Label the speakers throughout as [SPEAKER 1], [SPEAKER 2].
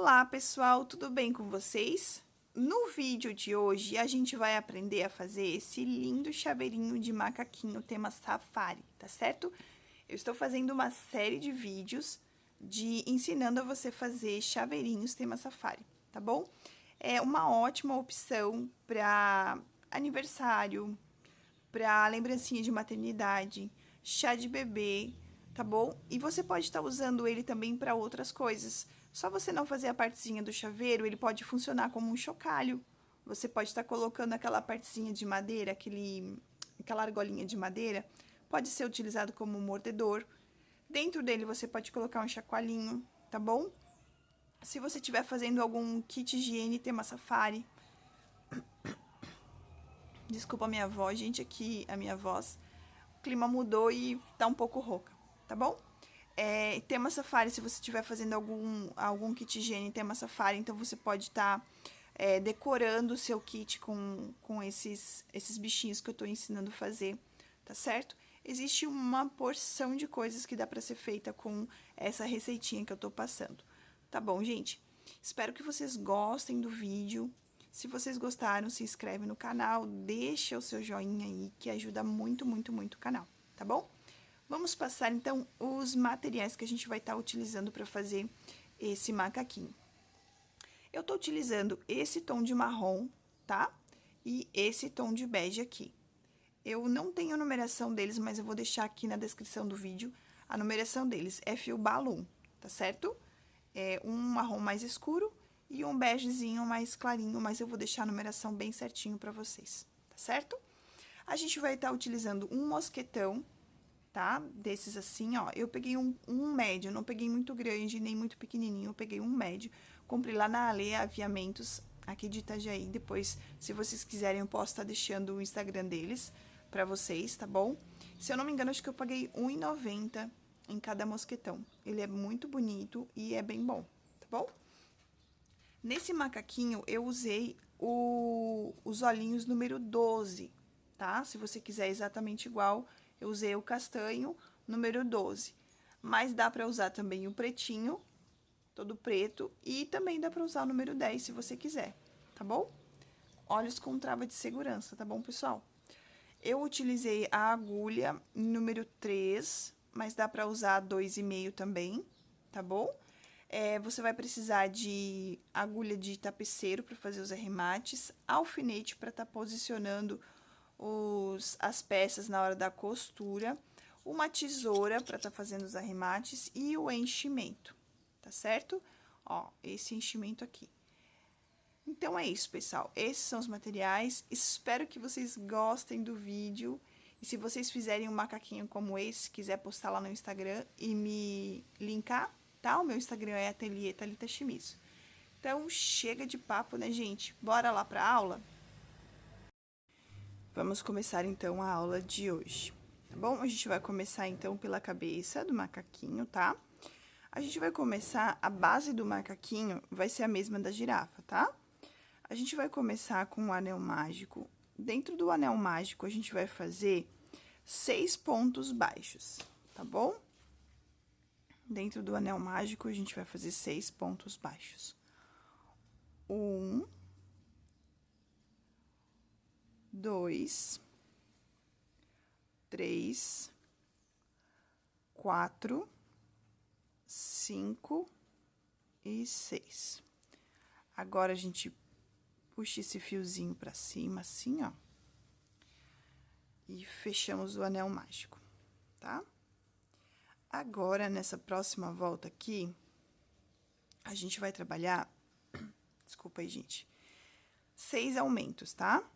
[SPEAKER 1] Olá, pessoal, tudo bem com vocês? No vídeo de hoje, a gente vai aprender a fazer esse lindo chaveirinho de macaquinho tema safari, tá certo? Eu estou fazendo uma série de vídeos ensinando a você fazer chaveirinhos tema safari, tá bom? É uma ótima opção para aniversário, para lembrancinha de maternidade, chá de bebê, tá bom? E você pode estar usando ele também para outras coisas. Só você não fazer a partezinha do chaveiro, ele pode funcionar como um chocalho. Você pode estar colocando aquela partezinha de madeira, aquela argolinha de madeira, pode ser utilizado como um mordedor. Dentro dele você pode colocar um chacoalhinho, tá bom? Se você estiver fazendo algum kit higiene tema safari, desculpa a minha voz, gente, aqui a minha voz, o clima mudou e tá um pouco rouca, tá bom? Tema safari, se você estiver fazendo algum kit higiene tema safari, então você pode estar decorando o seu kit com esses bichinhos que eu tô ensinando a fazer, tá certo? Existe uma porção de coisas que dá pra ser feita com essa receitinha que eu tô passando. Tá bom, gente? Espero que vocês gostem do vídeo. Se vocês gostaram, se inscreve no canal, deixa o seu joinha aí, que ajuda muito, muito, muito o canal, tá bom? Vamos passar, então, os materiais que a gente vai estar utilizando para fazer esse macaquinho. Eu tô utilizando esse tom de marrom, tá? E esse tom de bege aqui. Eu não tenho a numeração deles, mas eu vou deixar aqui na descrição do vídeo. A numeração deles é fio balloon, tá certo? É um marrom mais escuro e um begezinho mais clarinho, mas eu vou deixar a numeração bem certinho pra vocês, tá certo? A gente vai estar utilizando um mosquetão, tá? Desses assim, ó. Eu peguei um médio, não peguei muito grande, nem muito pequenininho, eu peguei um médio. Comprei lá na Ale Aviamentos, aqui de Itajaí. Depois, se vocês quiserem, eu posso estar deixando o Instagram deles pra vocês, tá bom? Se eu não me engano, acho que eu paguei R$1,90 em cada mosquetão. Ele é muito bonito e é bem bom, tá bom? Nesse macaquinho, eu usei os olhinhos número 12, tá? Se você quiser exatamente igual, eu usei o castanho número 12. Mas dá pra usar também o pretinho, todo preto, e também dá pra usar o número 10, se você quiser, tá bom? Olhos com trava de segurança, tá bom, pessoal? Eu utilizei a agulha número 3, mas dá pra usar 2,5 também, tá bom? Você vai precisar de agulha de tapeceiro para fazer os arremates, alfinete para estar posicionando as peças na hora da costura, uma tesoura para estar fazendo os arremates e o enchimento, tá certo? Ó, esse enchimento aqui. Então, é isso, pessoal. Esses são os materiais. Espero que vocês gostem do vídeo. E se vocês fizerem um macaquinho como esse, quiser postar lá no Instagram e me linkar, tá? O meu Instagram é Ateliê Thalita Shimizu. Então, chega de papo, né, gente? Bora lá pra aula? Vamos começar, então, a aula de hoje, tá bom? A gente vai começar, então, pela cabeça do macaquinho, tá? A gente vai começar, a base do macaquinho vai ser a mesma da girafa, tá? A gente vai começar com o anel mágico. Dentro do anel mágico, a gente vai fazer 6 pontos baixos, tá bom? Dentro do anel mágico, a gente vai fazer 6 pontos baixos. 1, 2, 3, 4, 5 e 6. Agora, a gente puxa esse fiozinho pra cima, assim, ó. E fechamos o anel mágico, tá? Agora, nessa próxima volta aqui, a gente vai trabalhar, desculpa aí, gente, 6 aumentos, tá?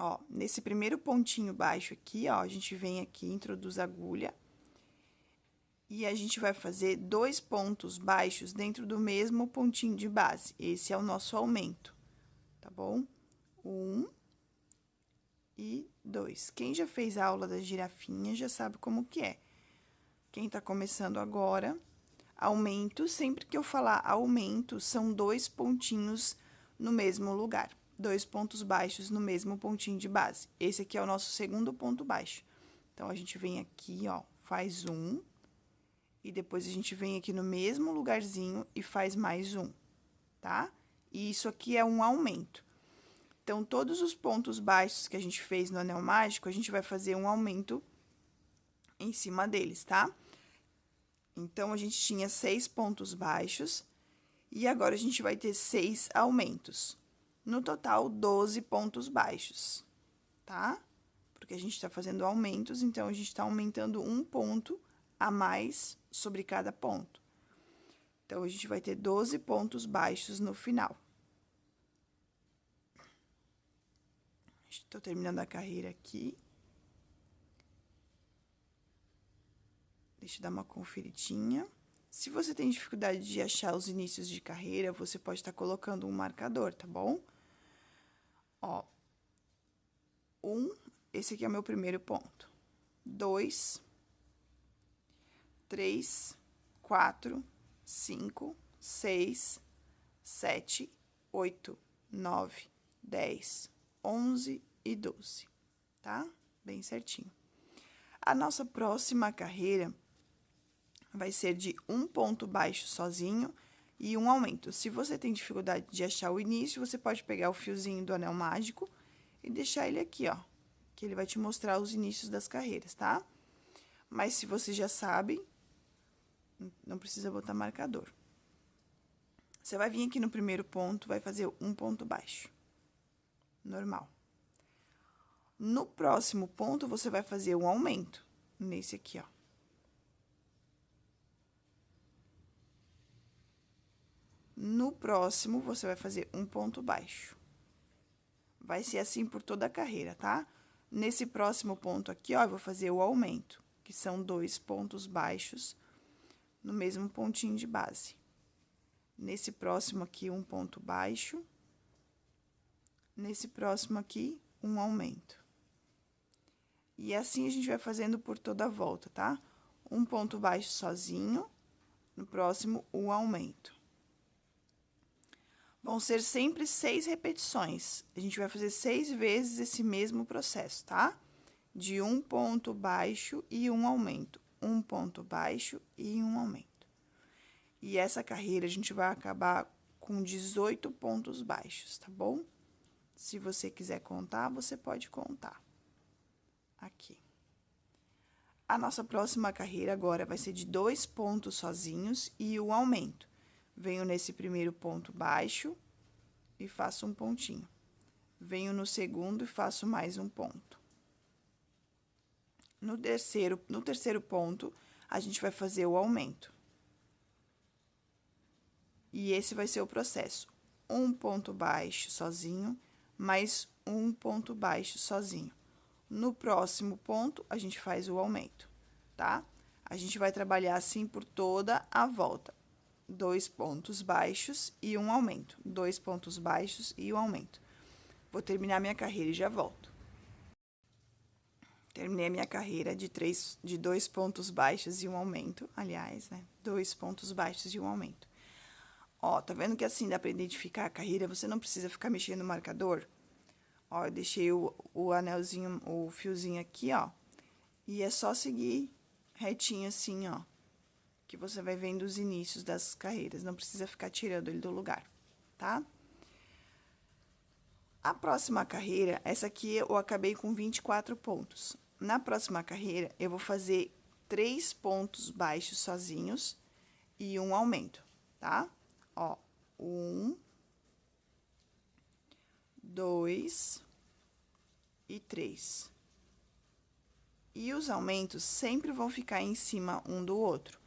[SPEAKER 1] Ó, nesse primeiro pontinho baixo aqui, ó, a gente vem aqui, introduz a agulha, e a gente vai fazer 2 pontos baixos dentro do mesmo pontinho de base. Esse é o nosso aumento, tá bom? 1 e 2. Quem já fez a aula da girafinha já sabe como que é. Quem tá começando agora, aumento, sempre que eu falar aumento, são 2 pontinhos no mesmo lugar. 2 pontos baixos no mesmo pontinho de base. Esse aqui é o nosso segundo ponto baixo. Então, a gente vem aqui, ó, faz 1 e depois a gente vem aqui no mesmo lugarzinho e faz mais um, tá? E isso aqui é um aumento. Então, todos os pontos baixos que a gente fez no anel mágico, a gente vai fazer um aumento em cima deles, tá? Então, a gente tinha 6 pontos baixos e agora a gente vai ter 6 aumentos. No total, 12 pontos baixos, tá? Porque a gente tá fazendo aumentos, então a gente tá aumentando um ponto a mais sobre cada ponto. Então, a gente vai ter 12 pontos baixos no final. Estou terminando a carreira aqui. Deixa eu dar uma conferidinha. Se você tem dificuldade de achar os inícios de carreira, você pode estar colocando um marcador, tá bom? Ó, esse aqui é o meu primeiro ponto. 2, 3, 4, 5, 6, 7, 8, 9, 10, 11 e 12, tá? Bem certinho. A nossa próxima carreira vai ser de um ponto baixo sozinho e um aumento. Se você tem dificuldade de achar o início, você pode pegar o fiozinho do anel mágico e deixar ele aqui, ó, que ele vai te mostrar os inícios das carreiras, tá? Mas se você já sabe, não precisa botar marcador. Você vai vir aqui no primeiro ponto, vai fazer um ponto baixo. Normal. No próximo ponto, você vai fazer um aumento, nesse aqui, ó. No próximo, você vai fazer um ponto baixo. Vai ser assim por toda a carreira, tá? Nesse próximo ponto aqui, ó, eu vou fazer o aumento, que são 2 pontos baixos no mesmo pontinho de base. Nesse próximo aqui, um ponto baixo. Nesse próximo aqui, um aumento. E assim a gente vai fazendo por toda a volta, tá? Um ponto baixo sozinho, no próximo, um aumento. Vão ser sempre 6 repetições. A gente vai fazer 6 vezes esse mesmo processo, tá? De um ponto baixo e um aumento. Um ponto baixo e um aumento. E essa carreira a gente vai acabar com 18 pontos baixos, tá bom? Se você quiser contar, você pode contar. Aqui. A nossa próxima carreira agora vai ser de 2 pontos sozinhos e um aumento. Venho nesse primeiro ponto baixo e faço um pontinho. Venho no segundo e faço mais um ponto. No terceiro ponto, a gente vai fazer o aumento. E esse vai ser o processo. Um ponto baixo sozinho, mais um ponto baixo sozinho. No próximo ponto, a gente faz o aumento, tá? A gente vai trabalhar assim por toda a volta. 2 pontos baixos e um aumento. 2 pontos baixos e um aumento. Vou terminar minha carreira e já volto. Terminei a minha carreira de 2 pontos baixos e um aumento. Aliás, né? 2 pontos baixos e um aumento. Ó, tá vendo que assim dá pra identificar a carreira? Você não precisa ficar mexendo no marcador. Ó, eu deixei o anelzinho, o fiozinho aqui, ó. E é só seguir retinho assim, ó. Que você vai vendo os inícios das carreiras, não precisa ficar tirando ele do lugar, tá? A próxima carreira, essa aqui eu acabei com 24 pontos. Na próxima carreira, eu vou fazer 3 pontos baixos sozinhos e um aumento, tá? Ó, 1, 2 e 3. E os aumentos sempre vão ficar em cima um do outro.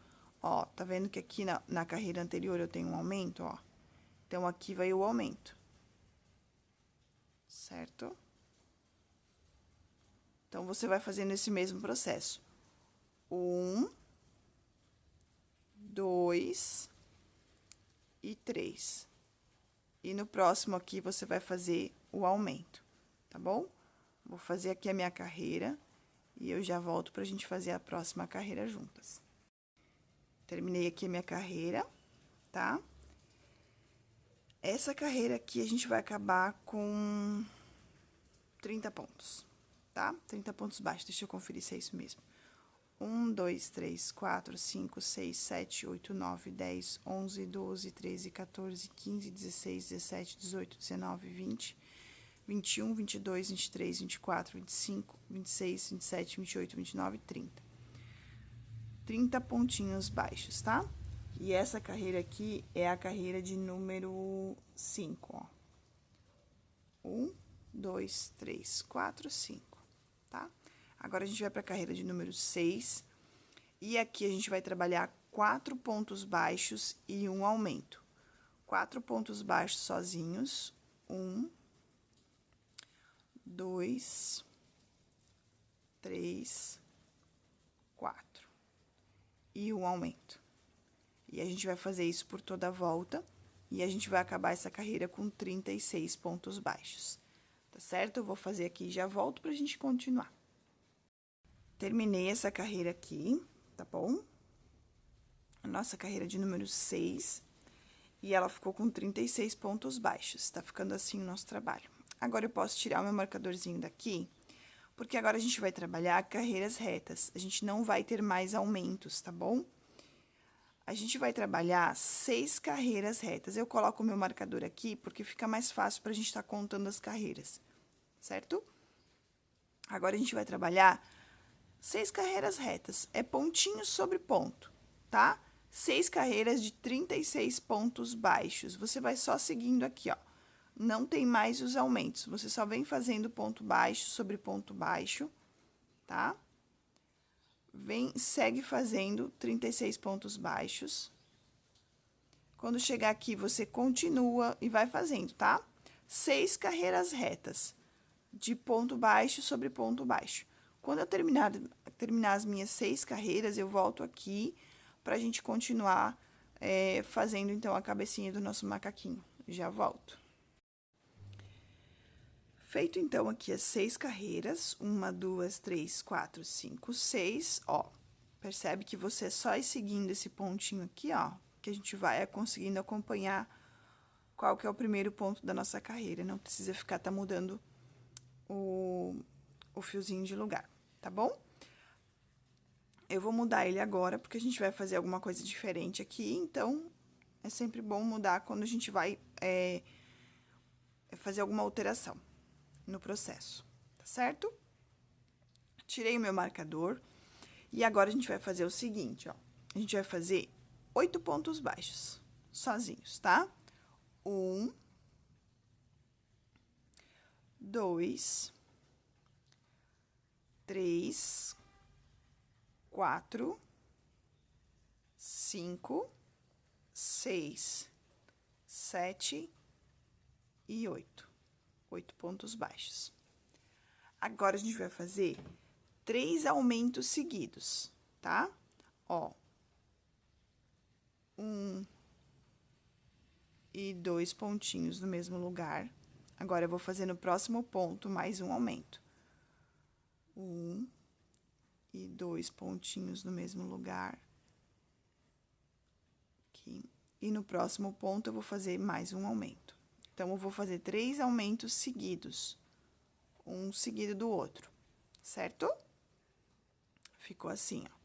[SPEAKER 1] Ó, tá vendo que aqui na carreira anterior eu tenho um aumento, ó? Então, aqui vai o aumento. Certo? Então, você vai fazendo esse mesmo processo. 1, 2 e 3. E no próximo aqui, você vai fazer o aumento, tá bom? Vou fazer aqui a minha carreira e eu já volto pra gente fazer a próxima carreira juntas. Terminei aqui a minha carreira, tá? Essa carreira aqui, a gente vai acabar com 30 pontos, tá? 30 pontos baixos, deixa eu conferir se é isso mesmo. 1, 2, 3, 4, 5, 6, 7, 8, 9, 10, 11, 12, 13, 14, 15, 16, 17, 18, 19, 20, 21, 22, 23, 24, 25, 26, 27, 28, 29, 30. 30 pontinhos baixos, tá? E essa carreira aqui é a carreira de número 5, ó. 1, 2, 3, 4, 5, tá? Agora, a gente vai pra carreira de número 6. E aqui, a gente vai trabalhar 4 pontos baixos e um aumento. 4 pontos baixos sozinhos. 1, 2, 3, 4. E um aumento. E a gente vai fazer isso por toda a volta. E a gente vai acabar essa carreira com 36 pontos baixos. Tá certo? Eu vou fazer aqui e já volto pra gente continuar. Terminei essa carreira aqui, tá bom? A nossa carreira de número 6. E ela ficou com 36 pontos baixos. Tá ficando assim o nosso trabalho. Agora, eu posso tirar o meu marcadorzinho daqui, porque agora a gente vai trabalhar carreiras retas. A gente não vai ter mais aumentos, tá bom? A gente vai trabalhar 6 carreiras retas. Eu coloco o meu marcador aqui, porque fica mais fácil pra gente estar contando as carreiras, certo? Agora, a gente vai trabalhar 6 carreiras retas. É pontinho sobre ponto, tá? 6 carreiras de 36 pontos baixos. Você vai só seguindo aqui, ó. Não tem mais os aumentos. Você só vem fazendo ponto baixo sobre ponto baixo, tá? Segue fazendo 36 pontos baixos. Quando chegar aqui, você continua e vai fazendo, tá? 6 carreiras retas de ponto baixo sobre ponto baixo. Quando eu terminar as minhas 6 carreiras, eu volto aqui pra gente continuar fazendo, então, a cabecinha do nosso macaquinho. Já volto. Feito, então, aqui as 6 carreiras, 1, 2, 3, 4, 5, 6, ó. Percebe que você só ir seguindo esse pontinho aqui, ó, que a gente vai conseguindo acompanhar qual que é o primeiro ponto da nossa carreira. Não precisa ficar mudando o fiozinho de lugar, tá bom? Eu vou mudar ele agora, porque a gente vai fazer alguma coisa diferente aqui, então, é sempre bom mudar quando a gente vai fazer alguma alteração no processo, tá certo? Tirei o meu marcador e agora a gente vai fazer o seguinte, ó. A gente vai fazer 8 pontos baixos, sozinhos, tá? 1, 2, 3, 4, 5, 6, 7 e 8. 8 pontos baixos. Agora, a gente vai fazer 3 aumentos seguidos, tá? Ó. 1 e 2 pontinhos no mesmo lugar. Agora, eu vou fazer no próximo ponto mais um aumento. 1 e 2 pontinhos no mesmo lugar. Aqui. E no próximo ponto, eu vou fazer mais um aumento. Então, eu vou fazer 3 aumentos seguidos. Um seguido do outro, certo? Ficou assim, ó.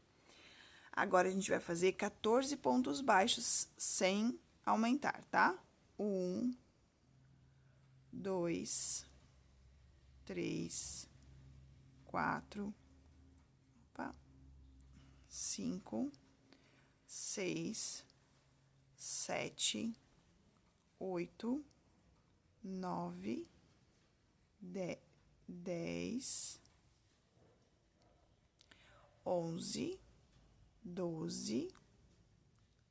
[SPEAKER 1] Agora, a gente vai fazer 14 pontos baixos sem aumentar, tá? 1, 2, 3, 4, 5, 6, 7, 8, 9, 10, 11, 12,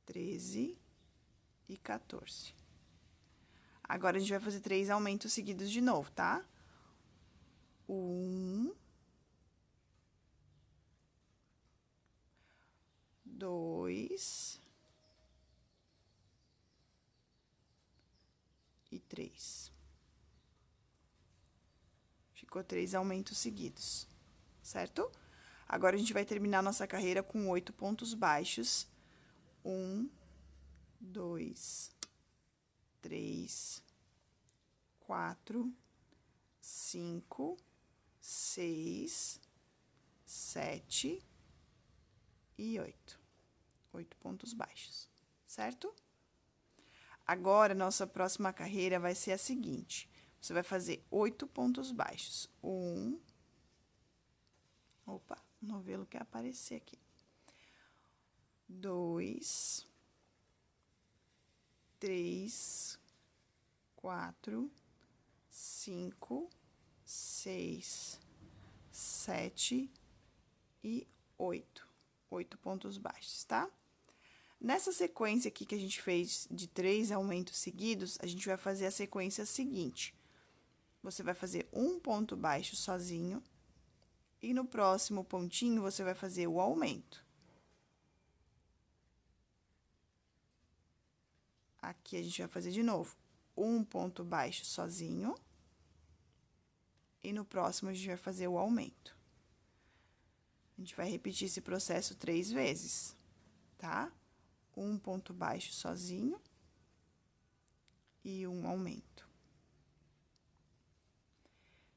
[SPEAKER 1] 13 e 14. Agora, a gente vai fazer 3 aumentos seguidos de novo, tá? 1, 2 e 3. Ficou 3 aumentos seguidos, certo? Agora, a gente vai terminar nossa carreira com 8 pontos baixos. 1, 2, 3, 4, 5, 6, 7, e 8. 8 pontos baixos, certo? Agora, nossa próxima carreira vai ser a seguinte. Você vai fazer 8 pontos baixos. Opa, o novelo quer aparecer aqui. 2, 3, 4, 5, 6, 7 e 8. 8 pontos baixos, tá? Nessa sequência aqui que a gente fez de 3 aumentos seguidos, a gente vai fazer a sequência seguinte. Você vai fazer um ponto baixo sozinho e no próximo pontinho você vai fazer o aumento. Aqui a gente vai fazer de novo um ponto baixo sozinho e no próximo a gente vai fazer o aumento. A gente vai repetir esse processo 3 vezes, tá? Um ponto baixo sozinho e um aumento.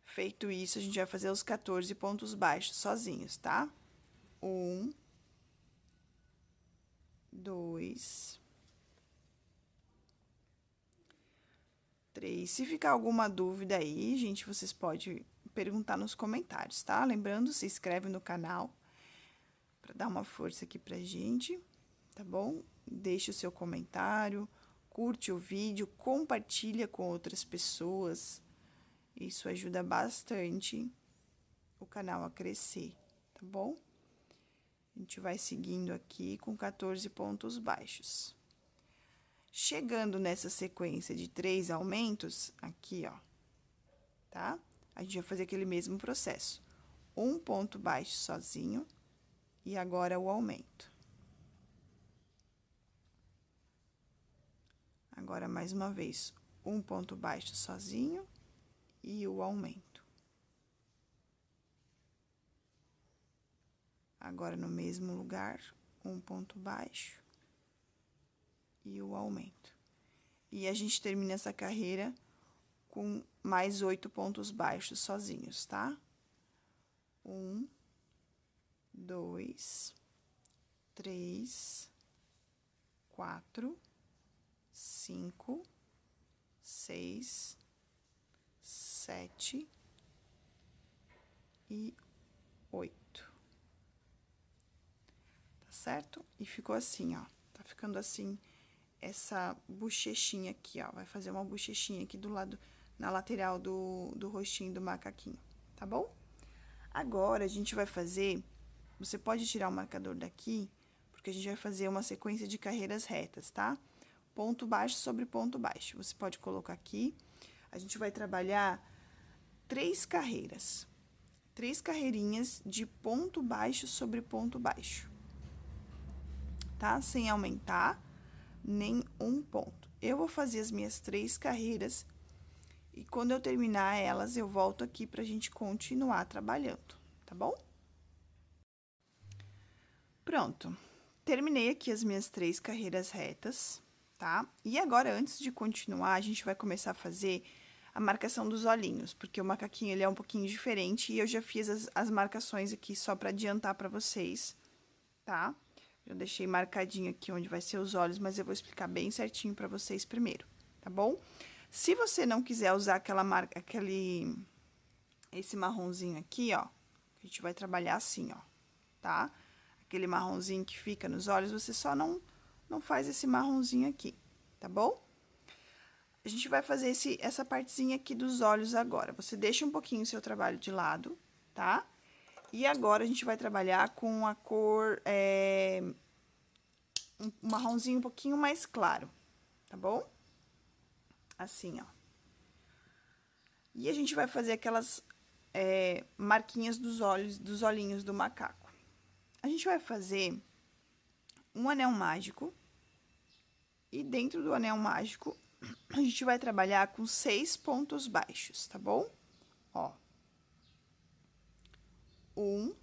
[SPEAKER 1] Feito isso, a gente vai fazer os 14 pontos baixos sozinhos, tá? 1, 2, 3. Se ficar alguma dúvida aí, gente, vocês podem perguntar nos comentários, tá? Lembrando, se inscreve no canal para dar uma força aqui pra gente, tá bom? Deixe o seu comentário, curte o vídeo, compartilha com outras pessoas. Isso ajuda bastante o canal a crescer, tá bom? A gente vai seguindo aqui com 14 pontos baixos. Chegando nessa sequência de 3 aumentos, aqui, ó, tá? A gente vai fazer aquele mesmo processo. Um ponto baixo sozinho e agora o aumento. Agora, mais uma vez, um ponto baixo sozinho e o aumento. Agora, no mesmo lugar, um ponto baixo e o aumento. E a gente termina essa carreira com mais 8 pontos baixos sozinhos, tá? 1, 2, 3, 4, 5, 6, 7 e 8. Tá certo? E ficou assim, ó. Tá ficando assim, essa bochechinha aqui, ó. Vai fazer uma bochechinha aqui do lado, na lateral do rostinho do macaquinho, tá bom? Agora, a gente vai fazer... Você pode tirar o marcador daqui, porque a gente vai fazer uma sequência de carreiras retas, tá? Ponto baixo sobre ponto baixo. Você pode colocar aqui. A gente vai trabalhar 3 carreiras. 3 carreirinhas de ponto baixo sobre ponto baixo. Tá? Sem aumentar nem um ponto. Eu vou fazer as minhas 3 carreiras e quando eu terminar elas, eu volto aqui pra gente continuar trabalhando, tá bom? Pronto. Terminei aqui as minhas 3 carreiras retas, tá? E agora, antes de continuar, a gente vai começar a fazer a marcação dos olhinhos, porque o macaquinho, ele é um pouquinho diferente e eu já fiz as marcações aqui só pra adiantar pra vocês, tá? Eu deixei marcadinho aqui onde vai ser os olhos, mas eu vou explicar bem certinho pra vocês primeiro, tá bom? Se você não quiser usar aquela marca, esse marronzinho aqui, ó, a gente vai trabalhar assim, ó, tá? Aquele marronzinho que fica nos olhos, você só não faz esse marronzinho aqui, tá bom? A gente vai fazer essa partezinha aqui dos olhos agora. Você deixa um pouquinho o seu trabalho de lado, tá? E agora, a gente vai trabalhar com a cor, um marronzinho um pouquinho mais claro, tá bom? Assim, ó. E a gente vai fazer aquelas marquinhas dos olhinhos do macaco. A gente vai fazer um anel mágico. E dentro do anel mágico, a gente vai trabalhar com 6 pontos baixos, tá bom? Ó. 1,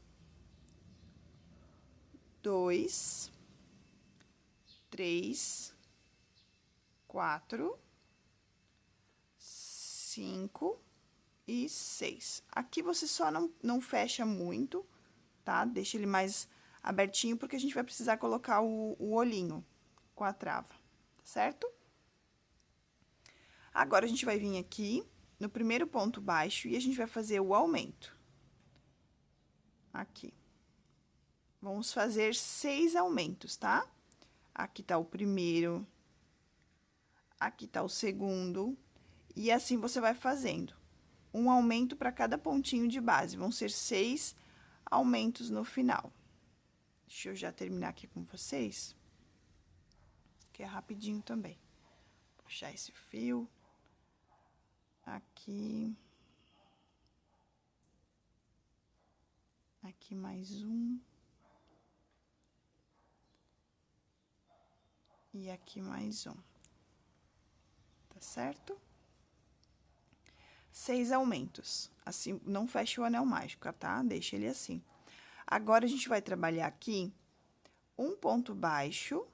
[SPEAKER 1] 2, 3, 4, 5 e 6. Aqui você só não fecha muito, tá? Deixa ele mais abertinho, porque a gente vai precisar colocar o olhinho com a trava, tá certo? Agora, a gente vai vir aqui no primeiro ponto baixo e a gente vai fazer o aumento. Aqui. Vamos fazer 6 aumentos, tá? Aqui tá o primeiro, aqui tá o segundo, e assim você vai fazendo. Um aumento para cada pontinho de base, vão ser 6 aumentos no final. Deixa eu já terminar aqui com vocês, que é rapidinho também. Puxar esse fio. Aqui. Aqui mais um. E aqui mais um. Tá certo? 6 aumentos. Assim, não fecha o anel mágico, tá? Deixa ele assim. Agora, a gente vai trabalhar aqui um ponto baixo.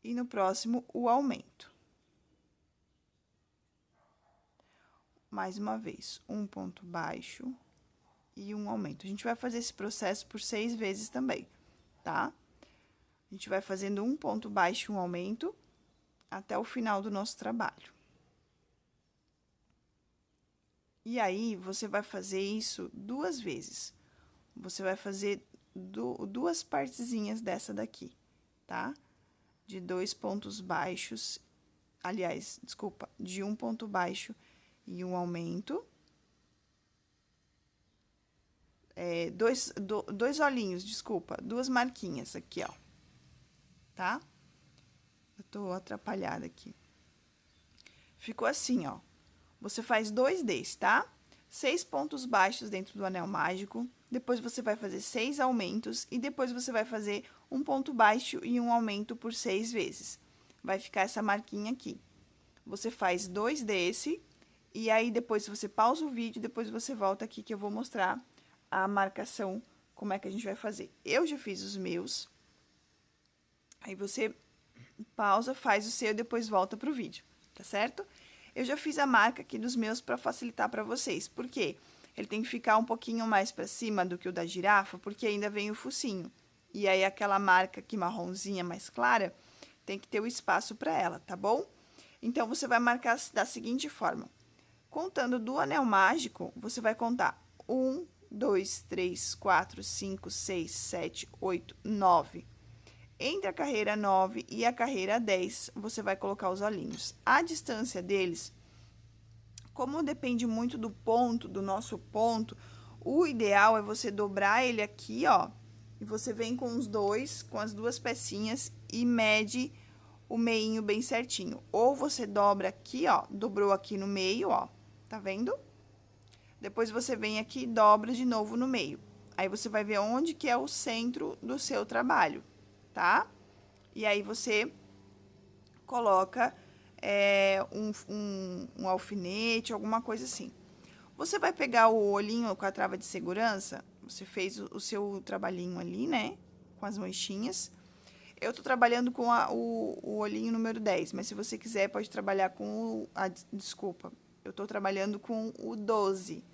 [SPEAKER 1] E no próximo, o aumento. Mais uma vez, um ponto baixo e um aumento. A gente vai fazer esse processo por 6 vezes também, tá? A gente vai fazendo um ponto baixo e um aumento até o final do nosso trabalho. E aí, você vai fazer isso 2 vezes. Você vai fazer duas partezinhas dessa daqui, tá? De 2 pontos baixos, aliás, desculpa, de um ponto baixo e um aumento. Dois olhinhos, desculpa, 2 marquinhas aqui, ó. Tá? Eu tô atrapalhada aqui. Ficou assim, ó. Você faz 2 desses, tá? 6 pontos baixos dentro do anel mágico. Depois, você vai fazer 6 aumentos. E depois, você vai fazer um ponto baixo e um aumento por 6 vezes. Vai ficar essa marquinha aqui. Você faz 2 desse. E aí, depois, você pausa o vídeo. Depois, você volta aqui que eu vou mostrar a marcação, como é que a gente vai fazer. Eu já fiz os meus. Aí, você pausa, faz o seu e depois volta pro vídeo, tá certo? Eu já fiz a marca aqui dos meus para facilitar para vocês. Por quê? Ele tem que ficar um pouquinho mais para cima do que o da girafa, porque ainda vem o focinho. E aí, aquela marca aqui marronzinha mais clara, tem que ter o espaço para ela, tá bom? Então, você vai marcar da seguinte forma. Contando do anel mágico, você vai contar 1, 2, 3, 4, 5, 6, 7, 8, 9. Entre a carreira 9 e a carreira 10, você vai colocar os olhinhos. A distância deles, como depende muito do ponto, do nosso ponto, o ideal é você dobrar ele aqui, ó. E você vem com os dois, com as 2 pecinhas e mede o meinho bem certinho. Ou você dobra aqui, ó, dobrou aqui no meio, ó, tá vendo? Depois, você vem aqui e dobra de novo no meio. Aí, você vai ver onde que é o centro do seu trabalho, tá? E aí, você coloca um alfinete, alguma coisa assim. Você vai pegar o olhinho com a trava de segurança, você fez o seu trabalhinho ali, né? Com as manchinhas. Eu tô trabalhando com o olhinho número 10, mas se você quiser, pode trabalhar com desculpa, eu tô trabalhando com o 12.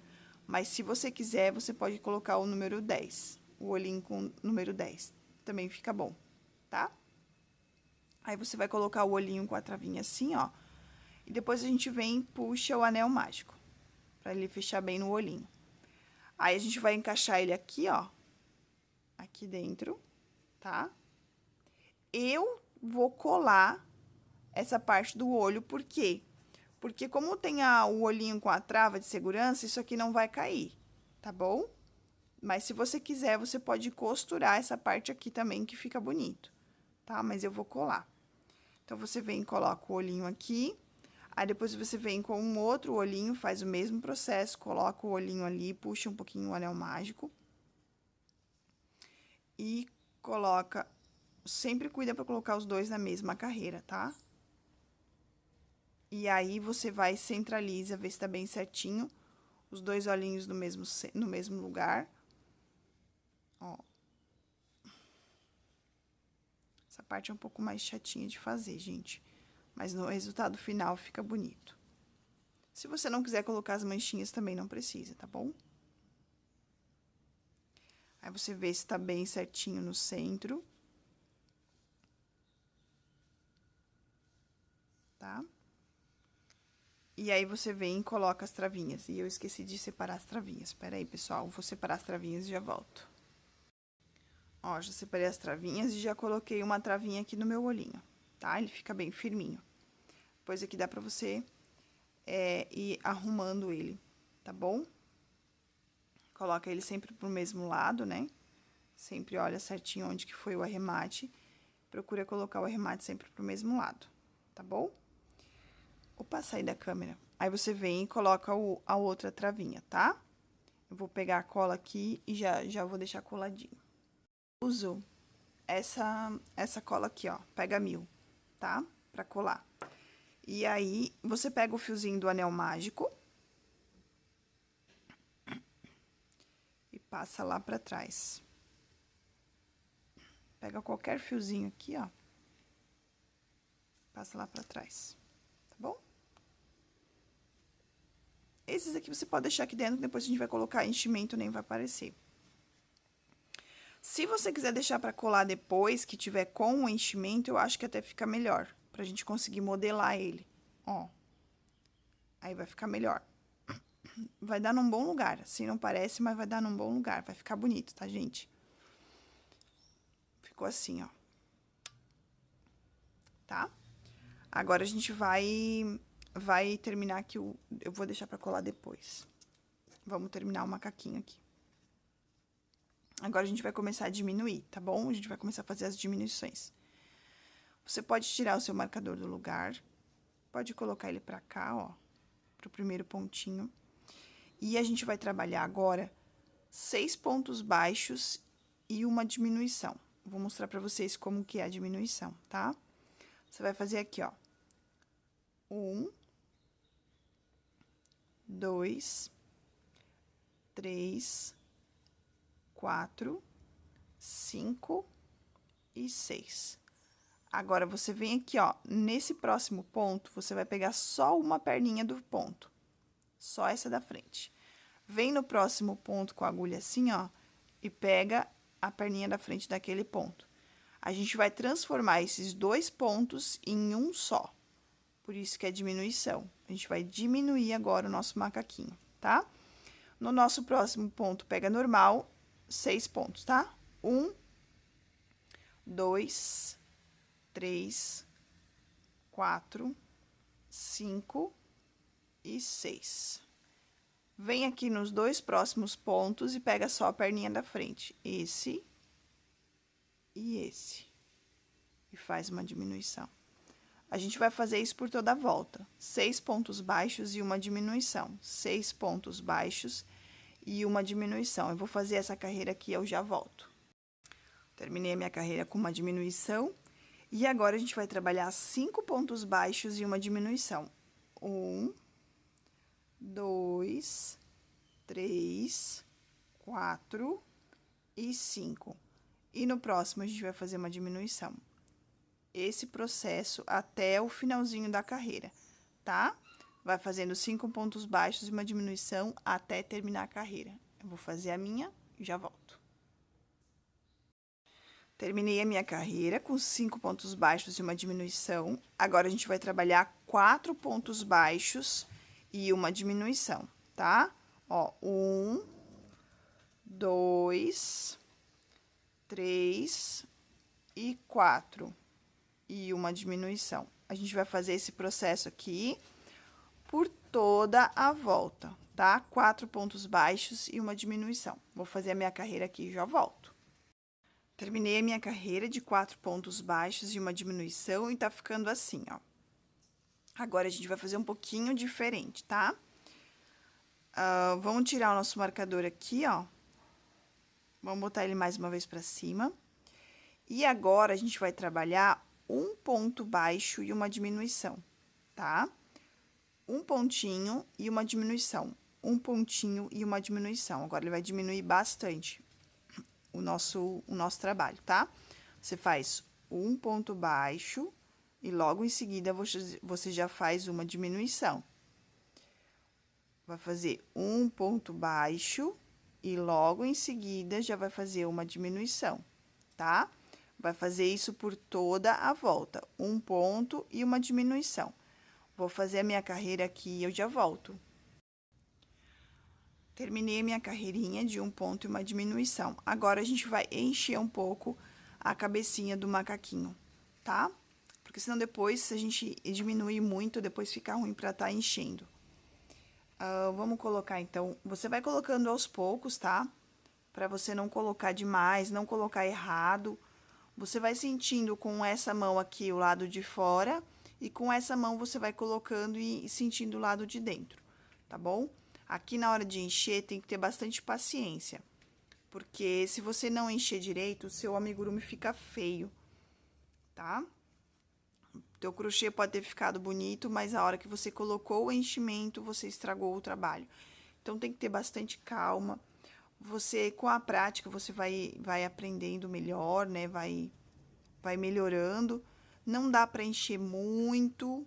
[SPEAKER 1] Mas se você quiser, você pode colocar o número 10, o olhinho com o número 10. Também fica bom, tá? Aí, você vai colocar o olhinho com a travinha assim, ó. E depois, a gente vem e puxa o anel mágico, pra ele fechar bem no olhinho. Aí, a gente vai encaixar ele aqui, ó. Aqui dentro, tá? Eu vou colar essa parte do olho, por quê? Porque como tem o olhinho com a trava de segurança, isso aqui não vai cair, tá bom? Mas se você quiser, você pode costurar essa parte aqui também, que fica bonito, tá? Mas eu vou colar. Então, você vem e coloca o olhinho aqui, aí depois você vem com um outro olhinho, faz o mesmo processo, coloca o olhinho ali, puxa um pouquinho o anel mágico. E coloca, sempre cuida pra colocar os 2 na mesma carreira, tá? E aí, você vai e centraliza, vê se tá bem certinho, os 2 olhinhos no mesmo lugar. Ó. Essa parte é um pouco mais chatinha de fazer, gente. Mas no resultado final fica bonito. Se você não quiser colocar as manchinhas, também não precisa, tá bom? Aí, você vê se tá bem certinho no centro. Tá? E aí, você vem e coloca as travinhas. E eu esqueci de separar as travinhas. Espera aí, pessoal. Vou separar as travinhas e já volto. Ó, já separei as travinhas e já coloquei uma travinha aqui no meu olhinho, tá? Ele fica bem firminho. Depois aqui dá pra você ir arrumando ele, tá bom? Coloca ele sempre pro mesmo lado, né? Sempre olha certinho onde que foi o arremate. Procura colocar o arremate sempre pro mesmo lado, tá bom? Opa, sair da câmera. Aí, você vem e coloca a outra travinha, tá? Eu vou pegar a cola aqui e já vou deixar coladinho. Uso essa cola aqui, ó, pega 1000, tá? Pra colar. E aí, você pega o fiozinho do anel mágico e passa lá pra trás. Pega qualquer fiozinho aqui, ó. Passa lá pra trás, tá bom? Esses aqui você pode deixar aqui dentro, depois a gente vai colocar enchimento, nem vai aparecer. Se você quiser deixar pra colar depois, que tiver com o enchimento, eu acho que até fica melhor, pra gente conseguir modelar ele, ó. Aí, vai ficar melhor. Vai dar num bom lugar, assim não parece, mas vai dar num bom lugar, vai ficar bonito, tá, gente? Ficou assim, ó. Tá? Agora, a gente vai terminar aqui eu vou deixar pra colar depois. Vamos terminar o macaquinho aqui. Agora, a gente vai começar a diminuir, tá bom? A gente vai começar a fazer as diminuições. Você pode tirar o seu marcador do lugar, pode colocar ele pra cá, ó, pro primeiro pontinho. E a gente vai trabalhar agora 6 pontos baixos e uma diminuição. Vou mostrar pra vocês como que é a diminuição, tá? Você vai fazer aqui, ó. 1, 2, 3, 4, 5 e 6. Agora, você vem aqui, ó, nesse próximo ponto, você vai pegar só uma perninha do ponto. Só essa da frente. Vem no próximo ponto com a agulha assim, ó, e pega a perninha da frente daquele ponto. A gente vai transformar esses 2 pontos em um só. Por isso que é diminuição. A gente vai diminuir agora o nosso macaquinho, tá? No nosso próximo ponto, pega normal, 6 pontos, tá? 1, 2, 3, 4, 5 e 6. Vem aqui nos 2 próximos pontos e pega só a perninha da frente. Esse e esse. E faz uma diminuição. A gente vai fazer isso por toda a volta. 6 pontos baixos e uma diminuição. 6 pontos baixos e uma diminuição. Eu vou fazer essa carreira aqui, eu já volto. Terminei a minha carreira com uma diminuição. E agora, a gente vai trabalhar 5 pontos baixos e uma diminuição. 1, 2, 3, 4 e 5. E no próximo, a gente vai fazer uma diminuição. Esse processo até o finalzinho da carreira, tá? Vai fazendo 5 pontos baixos e uma diminuição até terminar a carreira. Eu vou fazer a minha e já volto. Terminei a minha carreira com 5 pontos baixos e uma diminuição. Agora, a gente vai trabalhar 4 pontos baixos e uma diminuição, tá? Ó, 1, 2, 3 e 4. E uma diminuição. A gente vai fazer esse processo aqui por toda a volta, tá? 4 pontos baixos e uma diminuição. Vou fazer a minha carreira aqui e já volto. Terminei a minha carreira de 4 pontos baixos e uma diminuição e tá ficando assim, ó. Agora, a gente vai fazer um pouquinho diferente, tá? Vamos tirar o nosso marcador aqui, ó. Vamos botar ele mais uma vez pra cima. E agora, a gente vai trabalhar um ponto baixo e uma diminuição, tá? Um pontinho e uma diminuição. Um pontinho e uma diminuição. Agora, ele vai diminuir bastante o nosso trabalho, tá? Você faz um ponto baixo e logo em seguida você já faz uma diminuição. Vai fazer um ponto baixo e logo em seguida já vai fazer uma diminuição, tá? Vai fazer isso por toda a volta, um ponto e uma diminuição. Vou fazer a minha carreira aqui e eu já volto. Terminei a minha carreirinha de um ponto e uma diminuição. Agora, a gente vai encher um pouco a cabecinha do macaquinho, tá? Porque senão depois, se a gente diminuir muito, depois fica ruim pra tá enchendo. Vamos colocar, então, você vai colocando aos poucos, tá? Pra você não colocar demais, não colocar errado. Você vai sentindo com essa mão aqui o lado de fora e com essa mão você vai colocando e sentindo o lado de dentro, tá bom? Aqui na hora de encher tem que ter bastante paciência, porque se você não encher direito, o seu amigurumi fica feio, tá? Teu crochê pode ter ficado bonito, mas a hora que você colocou o enchimento, você estragou o trabalho. Então, tem que ter bastante calma. Você, com a prática, você vai aprendendo melhor, né? Vai melhorando. Não dá para encher muito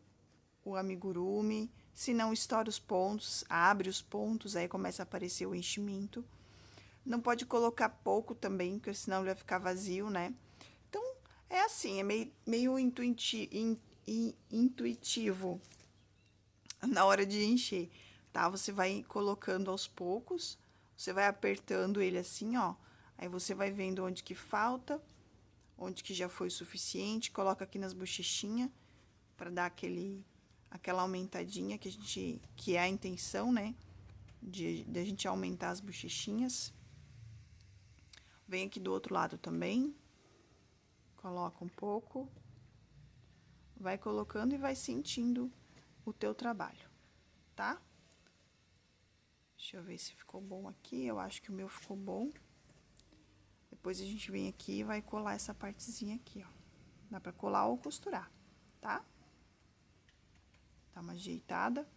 [SPEAKER 1] o amigurumi, senão estoura os pontos, abre os pontos, aí começa a aparecer o enchimento. Não pode colocar pouco também, porque senão ele vai ficar vazio, né? Então, é assim, é meio intuitivo na hora de encher, tá? Você vai colocando aos poucos, você vai apertando ele assim, ó. Aí, você vai vendo onde que falta, onde que já foi o suficiente. Coloca aqui nas bochechinhas, para dar aquela aumentadinha que é a intenção, né? De a gente aumentar as bochechinhas. Vem aqui do outro lado também. Coloca um pouco. Vai colocando e vai sentindo o teu trabalho, tá? Deixa eu ver se ficou bom aqui. Eu acho que o meu ficou bom. Depois a gente vem aqui e vai colar essa partezinha aqui, ó. Dá pra colar ou costurar, tá? Dá uma ajeitada.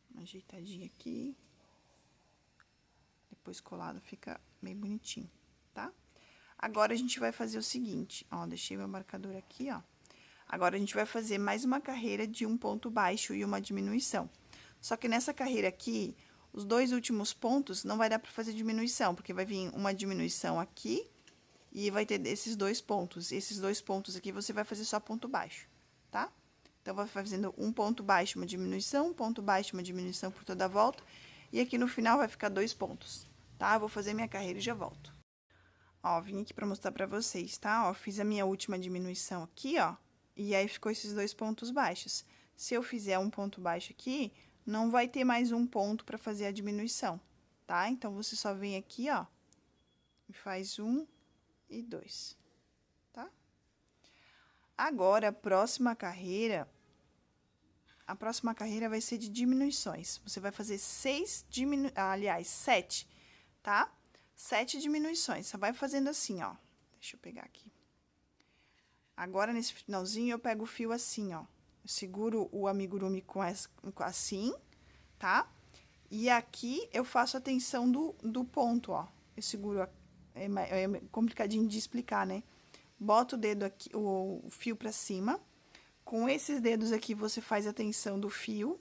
[SPEAKER 1] Uma ajeitadinha aqui. Depois colado fica bem bonitinho, tá? Agora, a gente vai fazer o seguinte, ó, deixei meu marcador aqui, ó. Agora, a gente vai fazer mais uma carreira de um ponto baixo e uma diminuição. Só que nessa carreira aqui, os dois últimos pontos não vai dar pra fazer diminuição, porque vai vir uma diminuição aqui e vai ter esses dois pontos. Esses dois pontos aqui, você vai fazer só ponto baixo, tá? Então, vai fazendo um ponto baixo, uma diminuição, um ponto baixo, uma diminuição por toda a volta. E aqui no final vai ficar 2 pontos, tá? Eu vou fazer minha carreira e já volto. Ó, vim aqui pra mostrar pra vocês, tá? Ó, fiz a minha última diminuição aqui, ó. E aí, ficou esses 2 pontos baixos. Se eu fizer um ponto baixo aqui, não vai ter mais um ponto pra fazer a diminuição, tá? Então, você só vem aqui, ó, e faz 1 e 2, tá? Agora, a próxima carreira vai ser de diminuições. Você vai fazer 7, tá? 7 diminuições. Você vai fazendo assim, ó. Deixa eu pegar aqui. Agora, nesse finalzinho, eu pego o fio assim, ó. Eu seguro o amigurumi com assim, tá? E aqui, eu faço a tensão do ponto, ó. Eu seguro, é complicadinho de explicar, né? Boto o dedo aqui, o fio pra cima. Com esses dedos aqui, você faz a tensão do fio,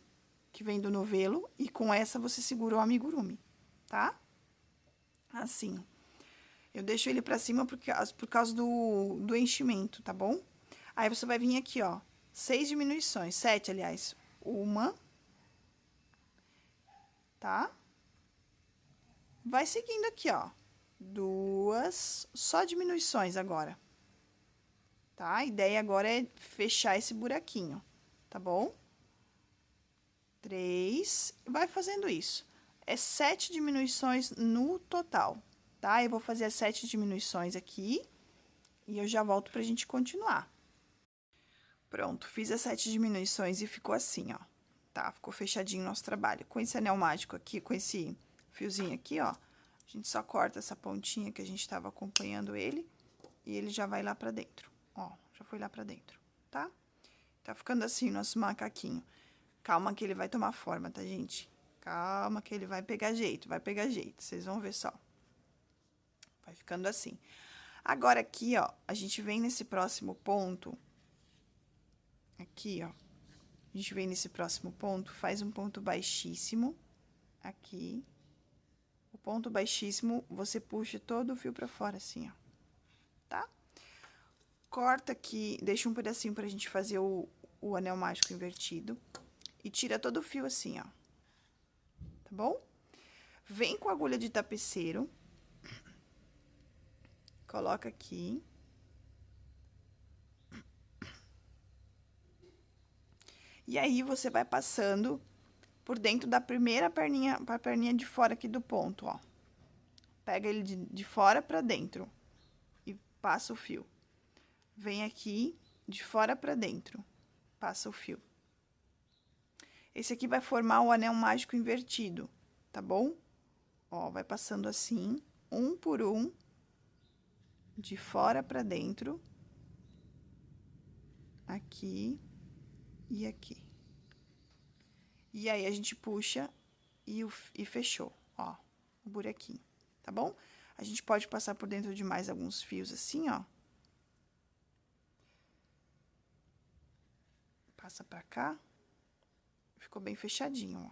[SPEAKER 1] que vem do novelo, e com essa você segura o amigurumi, tá? Assim. Eu deixo ele pra cima por causa do enchimento, tá bom? Aí, você vai vir aqui, ó, 6 diminuições, 7, aliás. Uma, tá? Vai seguindo aqui, ó, 2, só diminuições agora. Tá? A ideia agora é fechar esse buraquinho, tá bom? 3, vai fazendo isso. É 7 diminuições no total, tá? Eu vou fazer as 7 diminuições aqui e eu já volto pra gente continuar. Pronto, fiz as 7 diminuições e ficou assim, ó, tá? Ficou fechadinho o nosso trabalho. Com esse anel mágico aqui, com esse fiozinho aqui, ó, a gente só corta essa pontinha que a gente tava acompanhando ele e ele já vai lá pra dentro. Ó, já foi lá pra dentro, tá? Tá ficando assim o nosso macaquinho. Calma que ele vai tomar forma, tá, gente? Calma que ele vai pegar jeito, vocês vão ver só. Vai ficando assim. Agora, aqui, ó, a gente vem nesse próximo ponto. Aqui, ó. A gente vem nesse próximo ponto, faz um ponto baixíssimo, aqui. O ponto baixíssimo, você puxa todo o fio pra fora, assim, ó. Tá? Corta aqui, deixa um pedacinho pra gente fazer o anel mágico invertido. E tira todo o fio assim, ó. Tá bom? Vem com a agulha de tapeceiro. Coloca aqui. E aí, você vai passando por dentro da primeira perninha, a perninha de fora aqui do ponto, ó. Pega ele de fora pra dentro e passa o fio. Vem aqui, de fora pra dentro, passa o fio. Esse aqui vai formar o anel mágico invertido, tá bom? Ó, vai passando assim, um por um, de fora pra dentro, aqui e aqui. E aí, a gente puxa e fechou, ó, o buraquinho, tá bom? A gente pode passar por dentro de mais alguns fios assim, ó. Passa pra cá. Ficou bem fechadinho, ó.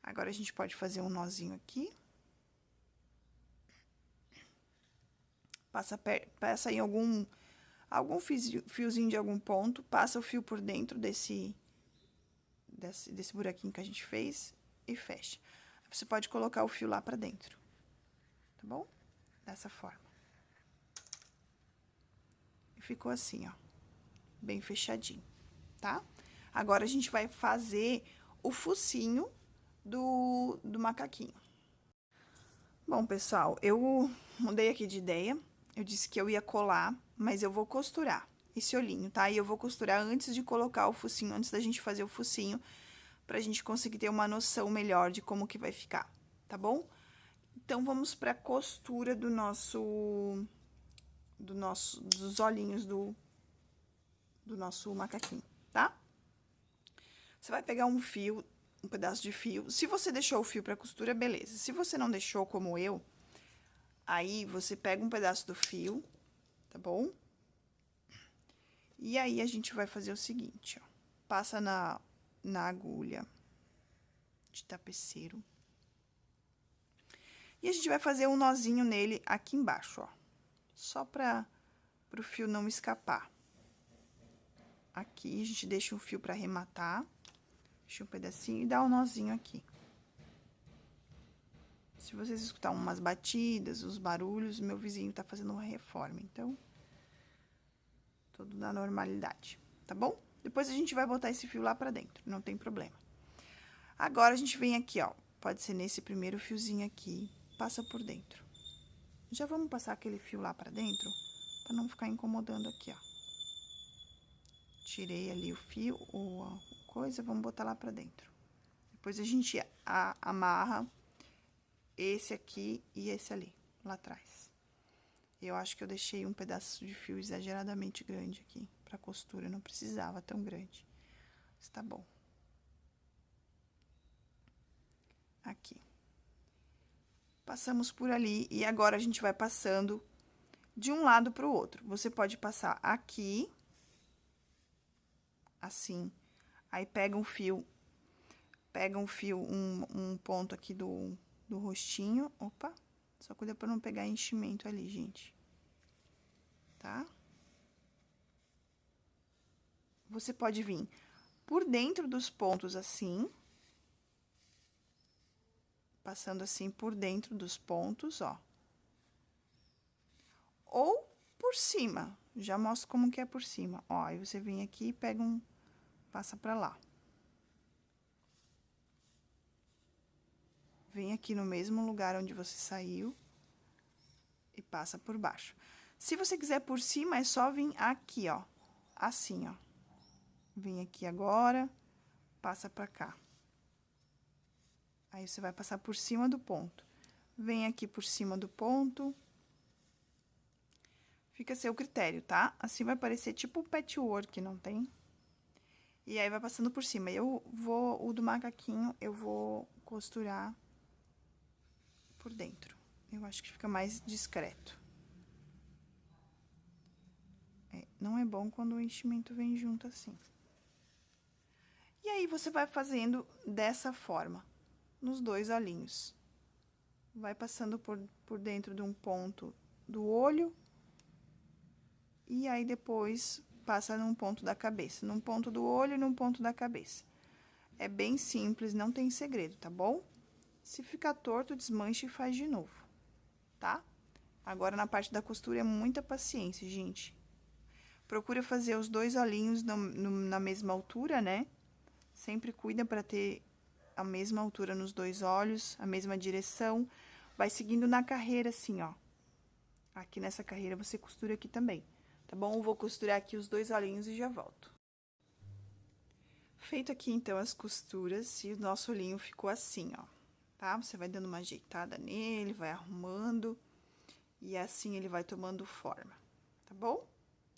[SPEAKER 1] Agora, a gente pode fazer um nozinho aqui. Passa em algum fiozinho de algum ponto, passa o fio por dentro desse buraquinho que a gente fez e fecha. Você pode colocar o fio lá pra dentro, tá bom? Dessa forma. E ficou assim, ó, bem fechadinho, tá? Agora, a gente vai fazer o focinho do macaquinho. Bom, pessoal, eu mudei aqui de ideia. Eu disse que eu ia colar, mas eu vou costurar esse olhinho, tá? E eu vou costurar antes de colocar o focinho, antes da gente fazer o focinho, pra gente conseguir ter uma noção melhor de como que vai ficar, tá bom? Então, vamos pra costura dos olhinhos do nosso macaquinho, tá? Você vai pegar um fio, um pedaço de fio. Se você deixou o fio pra costura, beleza. Se você não deixou, como eu, aí você pega um pedaço do fio, tá bom? E aí, a gente vai fazer o seguinte, ó. Passa na agulha de tapeceiro. E a gente vai fazer um nozinho nele aqui embaixo, ó. Só pro fio não escapar. Aqui, a gente deixa um fio pra arrematar. Deixa um pedacinho e dá um nozinho aqui. Se vocês escutar umas batidas, os barulhos, meu vizinho tá fazendo uma reforma, então... tudo na normalidade, tá bom? Depois a gente vai botar esse fio lá pra dentro, não tem problema. Agora, a gente vem aqui, ó, pode ser nesse primeiro fiozinho aqui, passa por dentro. Já vamos passar aquele fio lá pra dentro, pra não ficar incomodando aqui, ó. Tirei ali o fio, ou a coisa, vamos botar lá pra dentro. Depois a gente amarra esse aqui e esse ali, lá atrás. Eu acho que eu deixei um pedaço de fio exageradamente grande aqui pra costura, não precisava tão grande. Mas tá bom. Aqui. Passamos por ali e agora a gente vai passando de um lado pro outro. Você pode passar aqui, assim, aí pega um fio, um ponto aqui do rostinho, opa, só cuida pra não pegar enchimento ali, gente, tá? Você pode vir por dentro dos pontos assim, passando assim por dentro dos pontos, ó. Ou por cima, já mostro como que é por cima, ó, aí você vem aqui e pega passa pra lá. Vem aqui no mesmo lugar onde você saiu e passa por baixo. Se você quiser por cima, é só vir aqui, ó, assim, ó. Vem aqui agora, passa pra cá. Aí, você vai passar por cima do ponto. Vem aqui por cima do ponto. Fica a seu critério, tá? Assim vai parecer tipo patchwork, não tem? E aí, vai passando por cima. O do macaquinho, eu vou costurar por dentro. Eu acho que fica mais discreto. Não é bom quando o enchimento vem junto assim. E aí, você vai fazendo dessa forma, nos 2 olhinhos. Vai passando por dentro de um ponto do olho. E aí, depois, passa num ponto da cabeça. Num ponto do olho e num ponto da cabeça. É bem simples, não tem segredo, tá bom? Se ficar torto, desmanche e faz de novo, tá? Agora, na parte da costura, é muita paciência, gente. Procura fazer os 2 olhinhos na mesma altura, né? Sempre cuida para ter a mesma altura nos 2 olhos, a mesma direção. Vai seguindo na carreira, assim, ó. Aqui nessa carreira, você costura aqui também, tá bom? Eu vou costurar aqui os 2 olhinhos e já volto. Feito aqui, então, as costuras, e o nosso olhinho ficou assim, ó, tá? Você vai dando uma ajeitada nele, vai arrumando, e assim ele vai tomando forma, tá bom?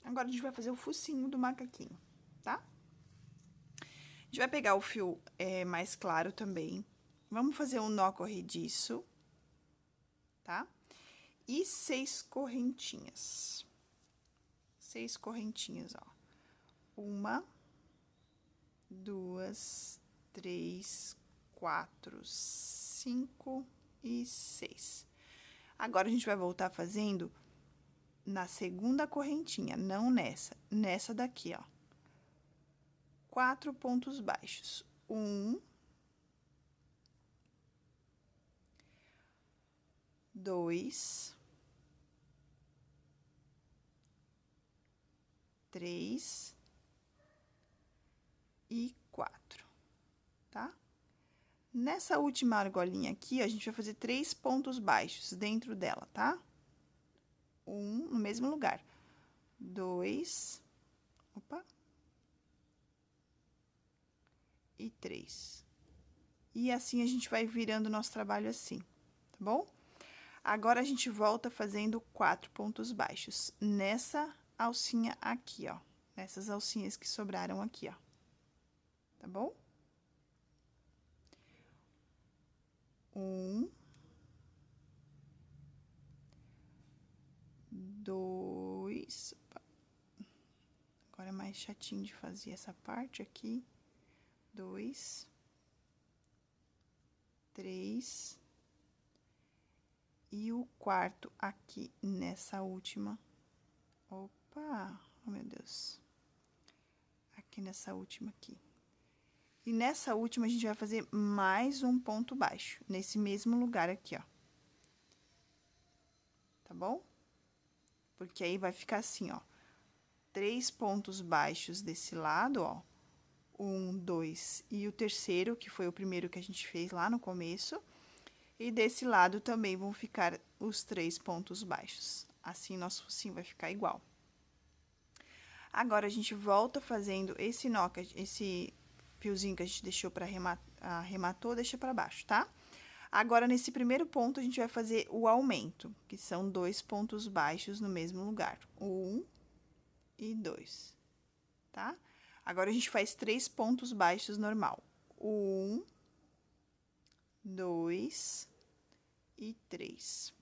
[SPEAKER 1] Agora, a gente vai fazer o focinho do macaquinho, tá? A gente vai pegar o fio mais claro também, vamos fazer um nó corrediço, tá? E 6 correntinhas. 6 correntinhas, ó. 1, 2, 3, 4, 5 e 6. Agora, a gente vai voltar fazendo na segunda correntinha, não nessa. Nessa daqui, ó. 4 pontos baixos. 1, 2, 3 e 4, tá? Nessa última argolinha aqui, a gente vai fazer 3 pontos baixos dentro dela, tá? 1 no mesmo lugar. 2, opa. E 3. E assim, a gente vai virando o nosso trabalho assim, tá bom? Agora, a gente volta fazendo 4 pontos baixos nessa alcinha aqui, ó. Nessas alcinhas que sobraram aqui, ó. Tá bom? 1, 2, agora é mais chatinho de fazer essa parte aqui. 2, 3, e o quarto aqui nessa última. Opa, oh meu Deus. Aqui nessa última aqui. E nessa última, a gente vai fazer mais um ponto baixo, nesse mesmo lugar aqui, ó. Tá bom? Porque aí vai ficar assim, ó. 3 pontos baixos desse lado, ó. 1, 2 e o terceiro, que foi o primeiro que a gente fez lá no começo. E desse lado também vão ficar os 3 pontos baixos. Assim, nosso focinho vai ficar igual. Agora, a gente volta fazendo esse nó, esse fiozinho que a gente deixou para arrematou, deixa para baixo, tá? Agora, nesse primeiro ponto, a gente vai fazer o aumento, que são 2 pontos baixos no mesmo lugar. 1 e 2, tá? Agora, a gente faz 3 pontos baixos normal. 1, 2 e 3.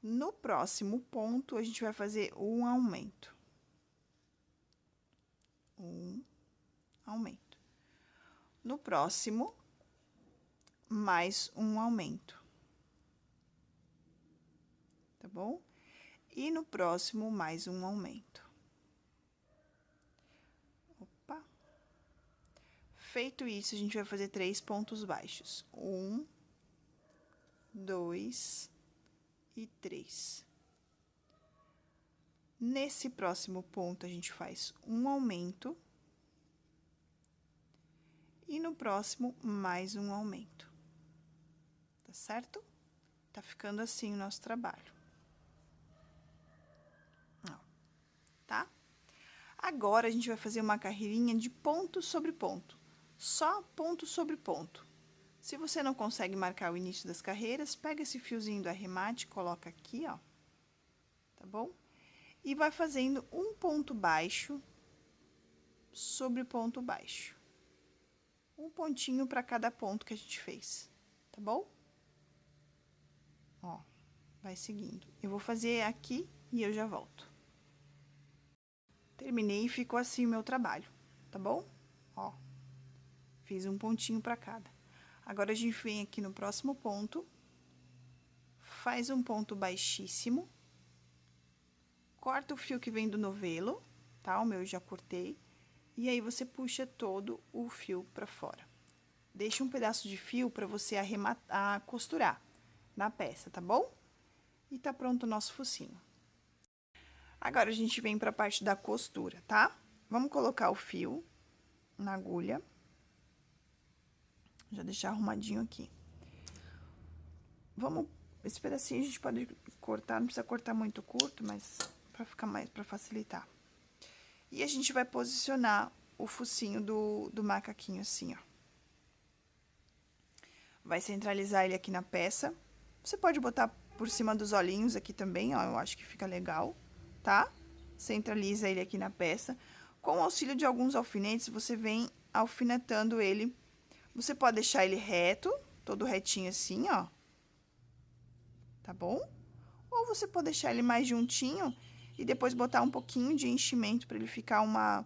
[SPEAKER 1] No próximo ponto, a gente vai fazer um aumento. Um aumento. No próximo, mais um aumento. Tá bom? E no próximo, mais um aumento. Opa! Feito isso, a gente vai fazer 3 pontos baixos. 1, 2 e 3. Nesse próximo ponto, a gente faz um aumento. E no próximo, mais um aumento. Tá certo? Tá ficando assim o nosso trabalho. Ó, tá? Agora, a gente vai fazer uma carreirinha de ponto sobre ponto. Só ponto sobre ponto. Se você não consegue marcar o início das carreiras, pega esse fiozinho do arremate, coloca aqui, ó. Tá bom? E vai fazendo um ponto baixo sobre ponto baixo. Um pontinho para cada ponto que a gente fez, tá bom? Ó, vai seguindo. Eu vou fazer aqui e eu já volto. Terminei e ficou assim o meu trabalho, tá bom? Ó, Fiz um pontinho para cada. Agora, a gente vem aqui no próximo ponto, faz um ponto baixíssimo, corta o fio que vem do novelo, tá? O meu eu já cortei. E aí, você puxa todo o fio para fora. Deixa um pedaço de fio para você arrematar, costurar na peça, tá bom? E tá pronto o nosso focinho. Agora, a gente vem para a parte da costura, tá? Vamos colocar o fio na agulha. Já deixar arrumadinho aqui. Esse pedacinho a gente pode cortar, não precisa cortar muito curto, mas para ficar mais, para facilitar. E a gente vai posicionar o focinho do macaquinho assim, ó. Vai centralizar ele aqui na peça. Você pode botar por cima dos olhinhos aqui também, ó, eu acho que fica legal, tá? Centraliza ele aqui na peça. Com o auxílio de alguns alfinetes, você vem alfinetando ele. Você pode deixar ele reto, todo retinho assim, ó. Tá bom? Ou você pode deixar ele mais juntinho e depois botar um pouquinho de enchimento para ele ficar uma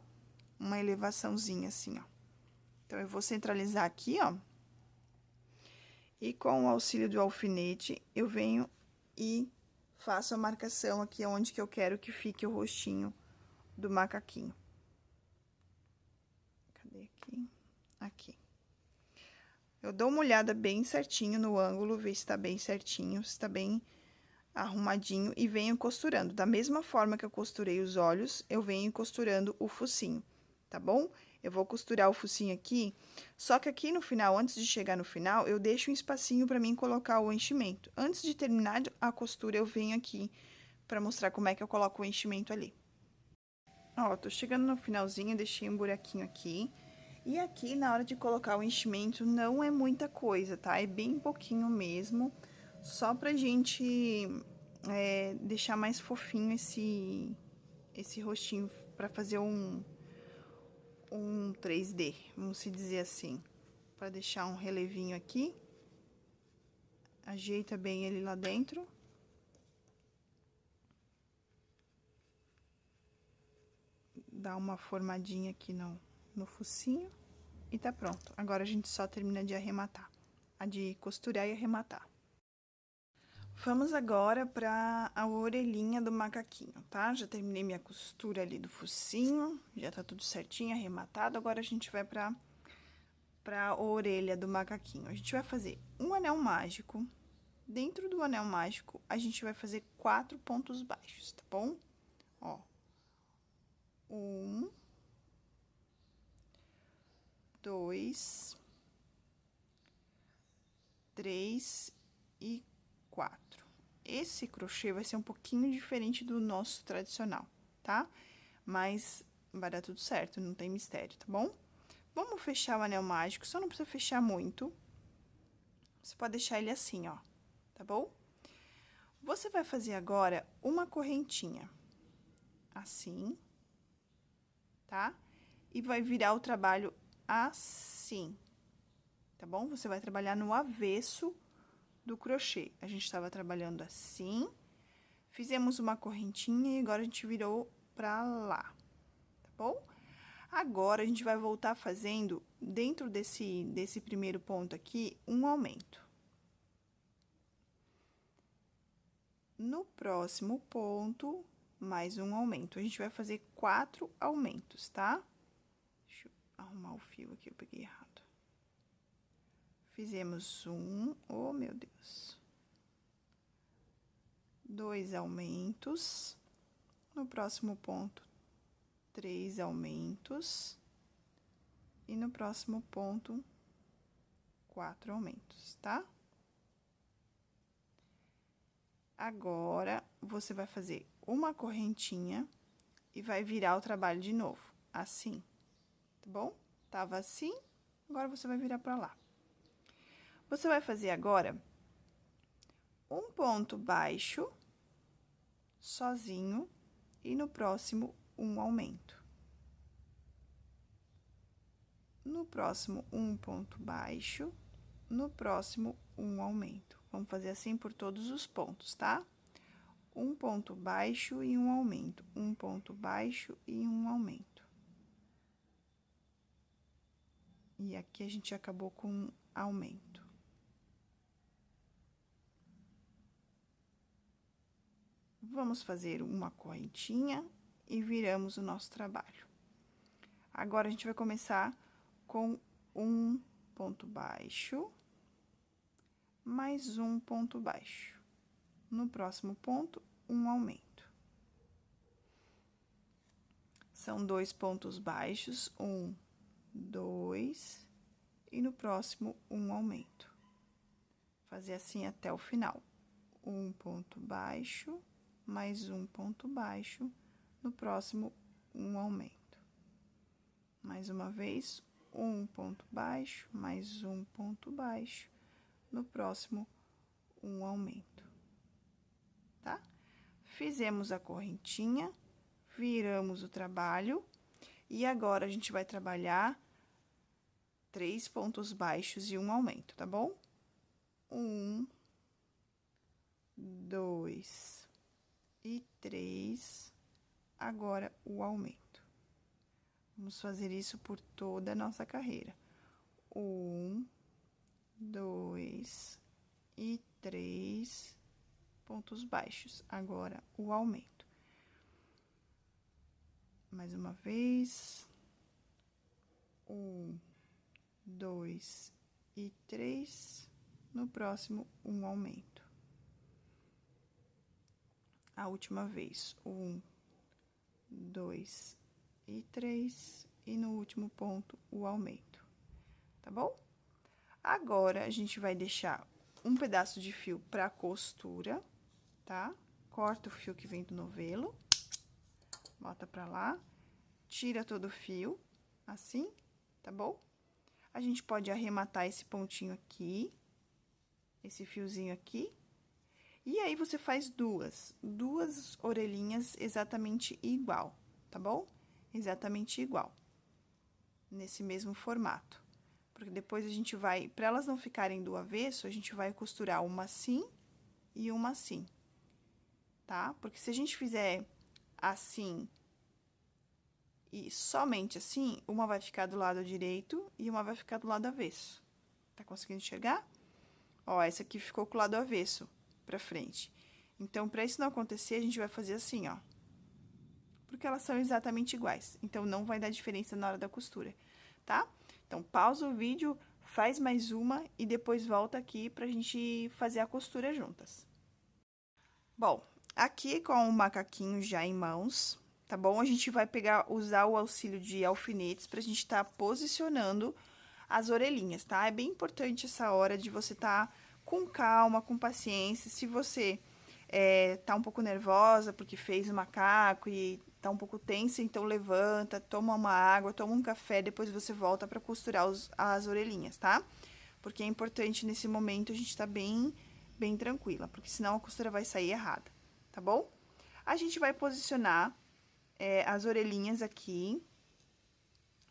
[SPEAKER 1] elevaçãozinha assim, ó. Então, eu vou centralizar aqui, ó. E com o auxílio do alfinete, eu venho e faço a marcação aqui onde que eu quero que fique o rostinho do macaquinho. Cadê aqui? Aqui. Eu dou uma olhada bem certinho no ângulo, ver se tá bem certinho, se tá bem arrumadinho e venho costurando. Da mesma forma que eu costurei os olhos, eu venho costurando o focinho, tá bom? Eu vou costurar o focinho aqui, só que aqui no final, antes de chegar no final, eu deixo um espacinho pra mim colocar o enchimento. Antes de terminar a costura, eu venho aqui pra mostrar como é que eu coloco o enchimento ali. Ó, tô chegando no finalzinho, deixei um buraquinho aqui. E aqui, na hora de colocar o enchimento, não é muita coisa, tá? É bem pouquinho mesmo, só pra gente deixar mais fofinho esse rostinho, pra fazer um 3D, vamos se dizer assim. Pra deixar um relevinho aqui. Ajeita bem ele lá dentro. Dá uma formadinha aqui no focinho. E tá pronto. Agora, a gente só termina de arrematar. De costurar e arrematar. Vamos agora pra a orelhinha do macaquinho, tá? Já terminei minha costura ali do focinho, já tá tudo certinho, arrematado. Agora, a gente vai pra a orelha do macaquinho. A gente vai fazer um anel mágico. Dentro do anel mágico, a gente vai fazer 4 pontos baixos, tá bom? Ó. 1, 2, 3 e 4. Esse crochê vai ser um pouquinho diferente do nosso tradicional, tá? Mas vai dar tudo certo, não tem mistério, tá bom? Vamos fechar o anel mágico, só não precisa fechar muito. Você pode deixar ele assim, ó, tá bom? Você vai fazer agora uma correntinha, assim, tá? E vai virar o trabalho assim, tá bom? Você vai trabalhar no avesso do crochê. A gente estava trabalhando assim, fizemos uma correntinha e agora a gente virou pra lá, tá bom? Agora, a gente vai voltar fazendo, dentro desse primeiro ponto aqui, um aumento. No próximo ponto, mais um aumento. A gente vai fazer 4 aumentos, tá? Deixa eu arrumar o fio aqui, eu peguei errado. Fizemos um, oh, meu Deus. 2 aumentos. No próximo ponto, 3 aumentos. E no próximo ponto, 4 aumentos, tá? Agora, você vai fazer uma correntinha e vai virar o trabalho de novo, assim, tá bom? Tava assim, agora você vai virar pra lá. Você vai fazer agora um ponto baixo, sozinho, e no próximo, um aumento. No próximo, um ponto baixo, no próximo, um aumento. Vamos fazer assim por todos os pontos, tá? Um ponto baixo e um aumento, um ponto baixo e um aumento. E aqui a gente acabou com aumento. Vamos fazer uma correntinha e viramos o nosso trabalho. Agora, a gente vai começar com um ponto baixo, mais um ponto baixo. No próximo ponto, um aumento. São 2 pontos baixos, 1, 2, e no próximo, um aumento. Fazer assim até o final. Um ponto baixo, mais um ponto baixo, no próximo, um aumento. Mais uma vez, um ponto baixo, mais um ponto baixo, no próximo, um aumento, tá? Fizemos a correntinha, viramos o trabalho, e agora a gente vai trabalhar 3 pontos baixos e um aumento, tá bom? 1, 2 e 3, agora o aumento. Vamos fazer isso por toda a nossa carreira. 1, 2 e 3 pontos baixos. Agora, o aumento. Mais uma vez. 1, 2 e 3. No próximo, um aumento. A última vez. 1, 2 e 3, e no último ponto, o aumento, tá bom? Agora, a gente vai deixar um pedaço de fio pra costura, tá? Corta o fio que vem do novelo, bota pra lá, tira todo o fio, assim, tá bom? A gente pode arrematar esse pontinho aqui, esse fiozinho aqui, e aí você faz duas orelhinhas exatamente igual, tá bom? Exatamente igual, nesse mesmo formato. Porque depois a gente vai, para elas não ficarem do avesso, a gente vai costurar uma assim e uma assim, tá? Porque se a gente fizer assim e somente assim, uma vai ficar do lado direito e uma vai ficar do lado avesso. Tá conseguindo enxergar? Ó, essa aqui ficou com o lado avesso pra frente. Então, para isso não acontecer, a gente vai fazer assim, ó. Porque elas são exatamente iguais, então não vai dar diferença na hora da costura, tá? Então, pausa o vídeo, faz mais uma e depois volta aqui pra gente fazer a costura juntas. Bom, aqui com o macaquinho já em mãos, tá bom? A gente vai usar o auxílio de alfinetes pra gente tá posicionando as orelhinhas, tá? É bem importante essa hora de você tá com calma, com paciência. Se você tá um pouco nervosa porque fez o macaco e tá um pouco tensa, então levanta, toma uma água, toma um café, depois você volta pra costurar as orelhinhas, tá? Porque é importante nesse momento a gente tá bem tranquila, porque senão a costura vai sair errada, tá bom? A gente vai posicionar as orelhinhas aqui.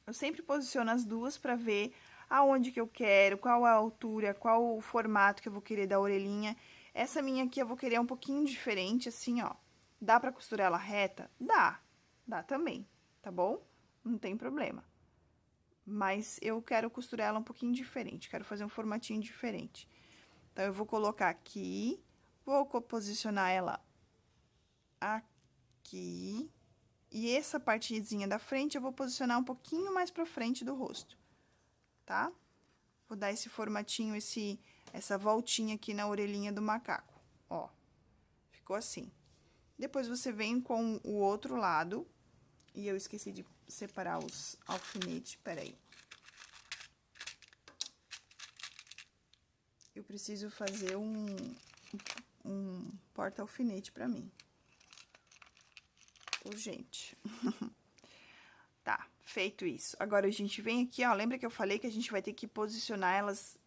[SPEAKER 1] Eu sempre posiciono as duas pra ver aonde que eu quero, qual a altura, qual o formato que eu vou querer da orelhinha. Essa minha aqui eu vou querer um pouquinho diferente, assim, ó. Dá pra costurar ela reta? Dá também, tá bom? Não tem problema. Mas eu quero costurar ela um pouquinho diferente, quero fazer um formatinho diferente. Então, eu vou colocar aqui, vou posicionar ela aqui. E essa partezinha da frente eu vou posicionar um pouquinho mais pra frente do rosto, tá? Vou dar esse formatinho, essa voltinha aqui na orelhinha do macaco, ó. Ficou assim. Depois, você vem com o outro lado, e eu esqueci de separar os alfinetes, peraí. Eu preciso fazer um porta-alfinete pra mim. Urgente. Tá, feito isso. Agora, a gente vem aqui, ó, lembra que eu falei que a gente vai ter que posicionar elas,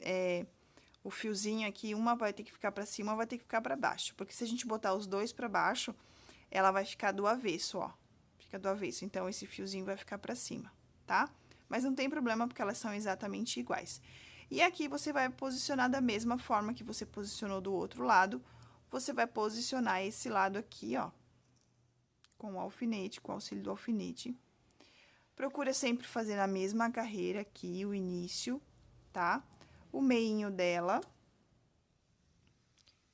[SPEAKER 1] o fiozinho aqui, uma vai ter que ficar pra cima, uma vai ter que ficar pra baixo. Porque se a gente botar os dois pra baixo, ela vai ficar do avesso, ó. Fica do avesso, então, esse fiozinho vai ficar pra cima, tá? Mas não tem problema, porque elas são exatamente iguais. E aqui, você vai posicionar da mesma forma que você posicionou do outro lado, você vai posicionar esse lado aqui, ó, com o alfinete, com o auxílio do alfinete, Procura sempre fazer a mesma carreira aqui, o início, tá? O meinho dela.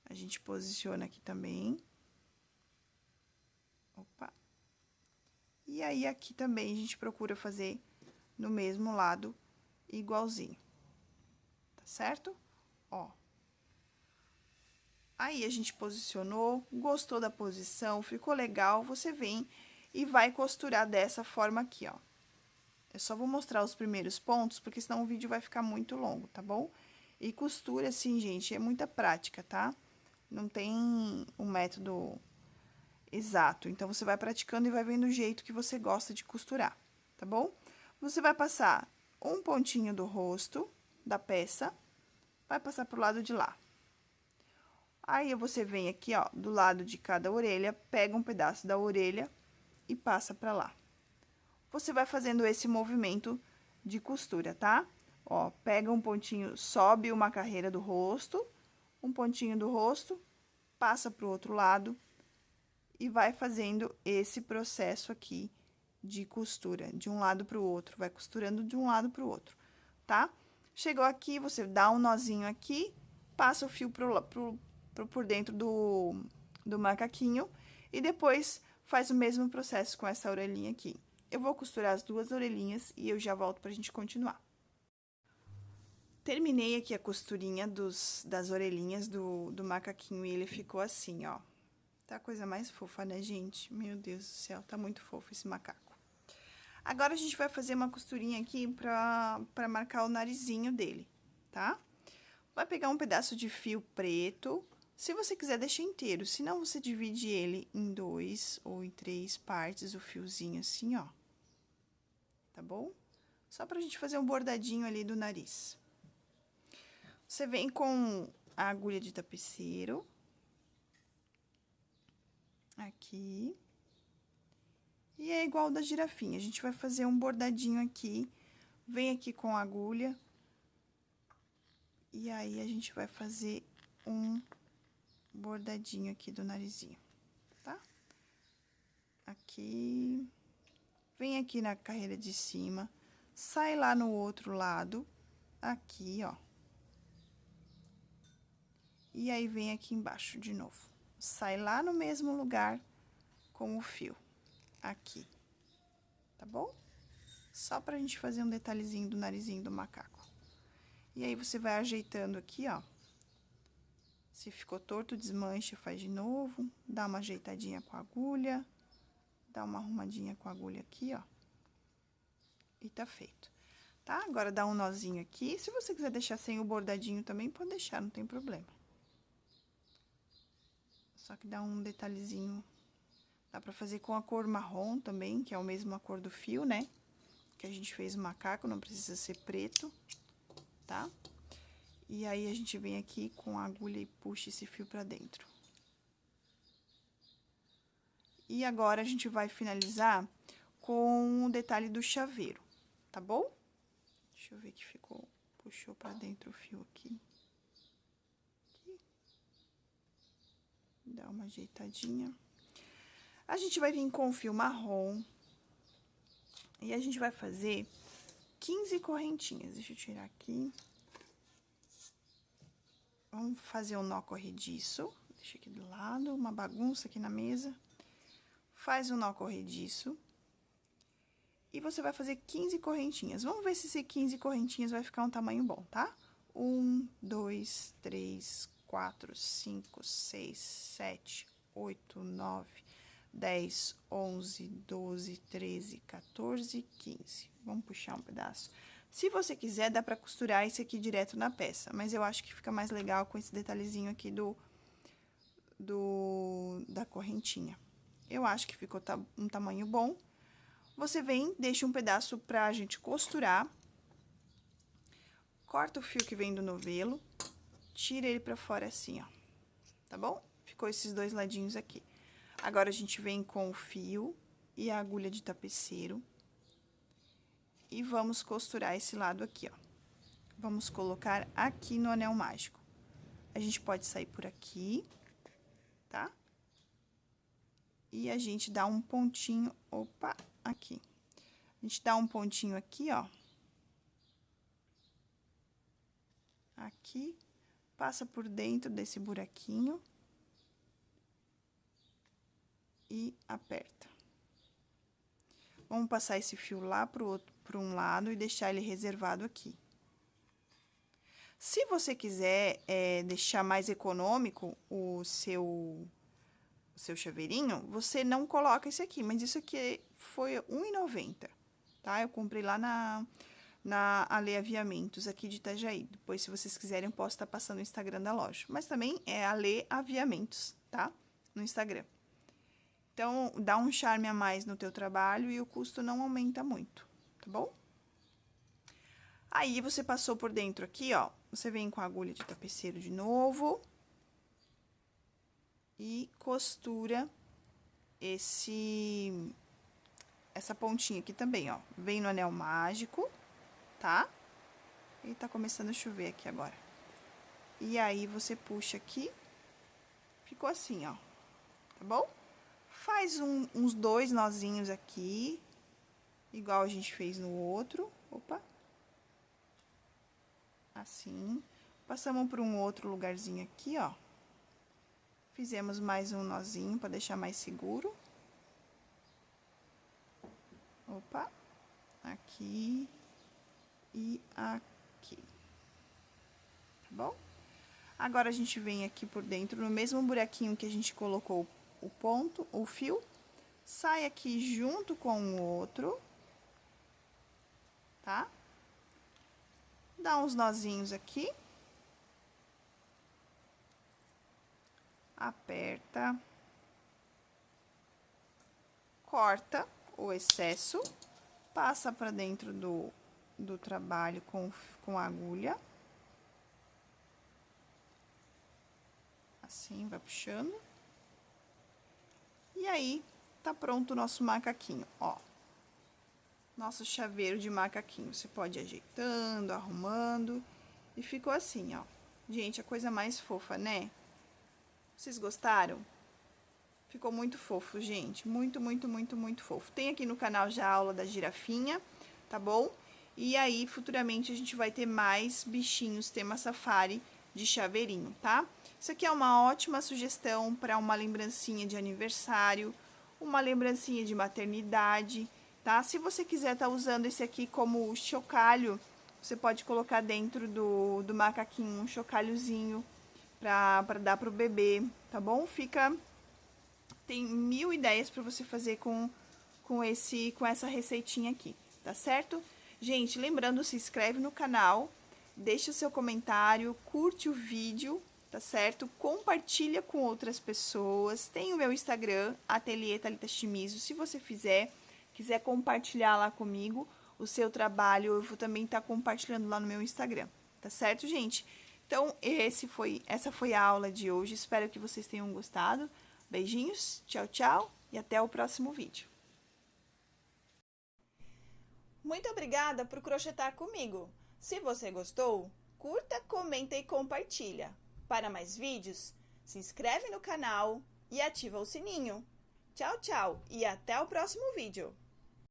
[SPEAKER 1] A gente posiciona aqui também. Opa. E aí, aqui também, a gente procura fazer no mesmo lado, igualzinho. Tá certo? Ó. Aí, a gente posicionou, gostou da posição, ficou legal, você vem e vai costurar dessa forma aqui, ó. Eu só vou mostrar os primeiros pontos, porque senão o vídeo vai ficar muito longo, tá bom? E costura, assim, gente, é muita prática, tá? Não tem um método exato. Então, você vai praticando e vai vendo o jeito que você gosta de costurar, tá bom? Você vai passar um pontinho do rosto da peça, vai passar pro lado de lá. Aí, você vem aqui, ó, do lado de cada orelha, pega um pedaço da orelha e passa pra lá. Você vai fazendo esse movimento de costura, tá? Ó, pega um pontinho, sobe uma carreira do rosto, um pontinho do rosto, passa pro outro lado e vai fazendo esse processo aqui de costura, de um lado pro outro, vai costurando de um lado pro outro, tá? Chegou aqui, você dá um nozinho aqui, passa o fio por dentro do macaquinho e depois faz o mesmo processo com essa orelhinha aqui. Eu vou costurar as duas orelhinhas e eu já volto pra gente continuar. Terminei aqui a costurinha das orelhinhas do macaquinho e ele ficou assim, ó. Tá a coisa mais fofa, né, gente? Meu Deus do céu, tá muito fofo esse macaco. Agora, a gente vai fazer uma costurinha aqui pra marcar o narizinho dele, tá? Vai pegar um pedaço de fio preto, se você quiser deixar inteiro, senão você divide ele em 2 ou em 3 partes, o fiozinho assim, ó. Tá bom? Só pra gente fazer um bordadinho ali do nariz. Você vem com a agulha de tapeceiro. Aqui. E é igual da girafinha, a gente vai fazer um bordadinho aqui. Vem aqui com a agulha. E aí, a gente vai fazer um bordadinho aqui do narizinho, tá? Aqui. Vem aqui na carreira de cima, sai lá no outro lado, aqui, ó. E aí, vem aqui embaixo de novo. Sai lá no mesmo lugar com o fio, aqui, tá bom? Só pra gente fazer um detalhezinho do narizinho do macaco. E aí, você vai ajeitando aqui, ó. Se ficou torto, desmancha, faz de novo. Dá uma ajeitadinha com a agulha. Dá uma arrumadinha com a agulha aqui, ó. E tá feito, tá? Agora, dá um nozinho aqui. Se você quiser deixar sem o bordadinho também, pode deixar, não tem problema. Só que dá um detalhezinho. Dá pra fazer com a cor marrom também, que é a mesma cor do fio, né? Que a gente fez o macaco, não precisa ser preto, tá? E aí, a gente vem aqui com a agulha e puxa esse fio pra dentro. E agora, a gente vai finalizar com o detalhe do chaveiro, tá bom? Deixa eu ver que ficou, puxou pra dentro o fio aqui. Dá uma ajeitadinha. A gente vai vir com o fio marrom. E a gente vai fazer 15 correntinhas. Deixa eu tirar aqui. Vamos fazer um nó corrediço. Deixa aqui do lado, uma bagunça aqui na mesa. Faz um nó corrediço. E você vai fazer 15 correntinhas. Vamos ver se esse 15 correntinhas vai ficar um tamanho bom, tá? 1, 2, 3, 4, 5, 6, 7, 8, 9, 10, 11, 12, 13, 14, 15. Vamos puxar um pedaço. Se você quiser, dá pra costurar esse aqui direto na peça, mas eu acho que fica mais legal com esse detalhezinho aqui da correntinha. Eu acho que ficou um tamanho bom. Você vem, deixa um pedaço pra gente costurar. Corta o fio que vem do novelo, tira ele pra fora assim, ó. Tá bom? Ficou esses dois ladinhos aqui. Agora, a gente vem com o fio e a agulha de tapeceiro. E vamos costurar esse lado aqui, ó. Vamos colocar aqui no anel mágico. A gente pode sair por aqui, tá? E a gente dá um pontinho, opa, aqui. A gente dá um pontinho aqui, ó. Aqui, passa por dentro desse buraquinho. E aperta. Vamos passar esse fio lá pro um lado e deixar ele reservado aqui. Se você quiser deixar mais econômico o seu chaveirinho, você não coloca esse aqui, mas isso aqui foi R$1,90, tá? Eu comprei lá na Ale Aviamentos, aqui de Itajaí. Depois, se vocês quiserem, eu posso estar passando o Instagram da loja. Mas também é Ale Aviamentos, tá? No Instagram. Então, dá um charme a mais no teu trabalho e o custo não aumenta muito, tá bom? Aí, você passou por dentro aqui, ó, você vem com a agulha de tapeceiro de novo e costura essa pontinha aqui também, ó. Vem no anel mágico, tá? E tá começando a chover aqui agora. E aí, você puxa aqui, ficou assim, ó, tá bom? Faz uns 2 nozinhos aqui, igual a gente fez no outro. Opa! Assim. Passamos por um outro lugarzinho aqui, ó. Fizemos mais um nozinho para deixar mais seguro. Opa! Aqui e aqui. Tá bom? Agora, a gente vem aqui por dentro, no mesmo buraquinho que a gente colocou o fio, sai aqui junto com o outro, tá? Dá uns nozinhos aqui. Aperta. Corta o excesso, passa pra dentro do trabalho com a agulha. Assim, vai puxando. E aí, tá pronto o nosso macaquinho, ó. Nosso chaveiro de macaquinho. Você pode ir ajeitando, arrumando. E ficou assim, ó. Gente, a coisa mais fofa, né? Vocês gostaram? Ficou muito fofo, gente. Muito, muito, muito, muito fofo. Tem aqui no canal já a aula da girafinha, tá bom? E aí, futuramente, a gente vai ter mais bichinhos tema safari de chaveirinho, tá? Isso aqui é uma ótima sugestão para uma lembrancinha de aniversário, uma lembrancinha de maternidade, tá? Se você quiser estar usando esse aqui como chocalho, você pode colocar dentro do macaquinho um chocalhozinho para dar pro bebê, tá bom? Tem 1000 ideias para você fazer com essa receitinha aqui, tá certo? Gente, lembrando, se inscreve no canal, deixa o seu comentário, curte o vídeo, tá certo? Compartilha com outras pessoas. Tem o meu Instagram, Ateliê Thalita Chimizo. Se você quiser compartilhar lá comigo o seu trabalho, eu vou também estar compartilhando lá no meu Instagram, tá certo, gente? Então, essa foi a aula de hoje. Espero que vocês tenham gostado. Beijinhos, tchau, tchau e até o próximo vídeo. Muito obrigada por crochetar comigo. Se você gostou, curta, comenta e compartilha. Para mais vídeos, se inscreve no canal e ativa o sininho. Tchau, tchau e até o próximo vídeo.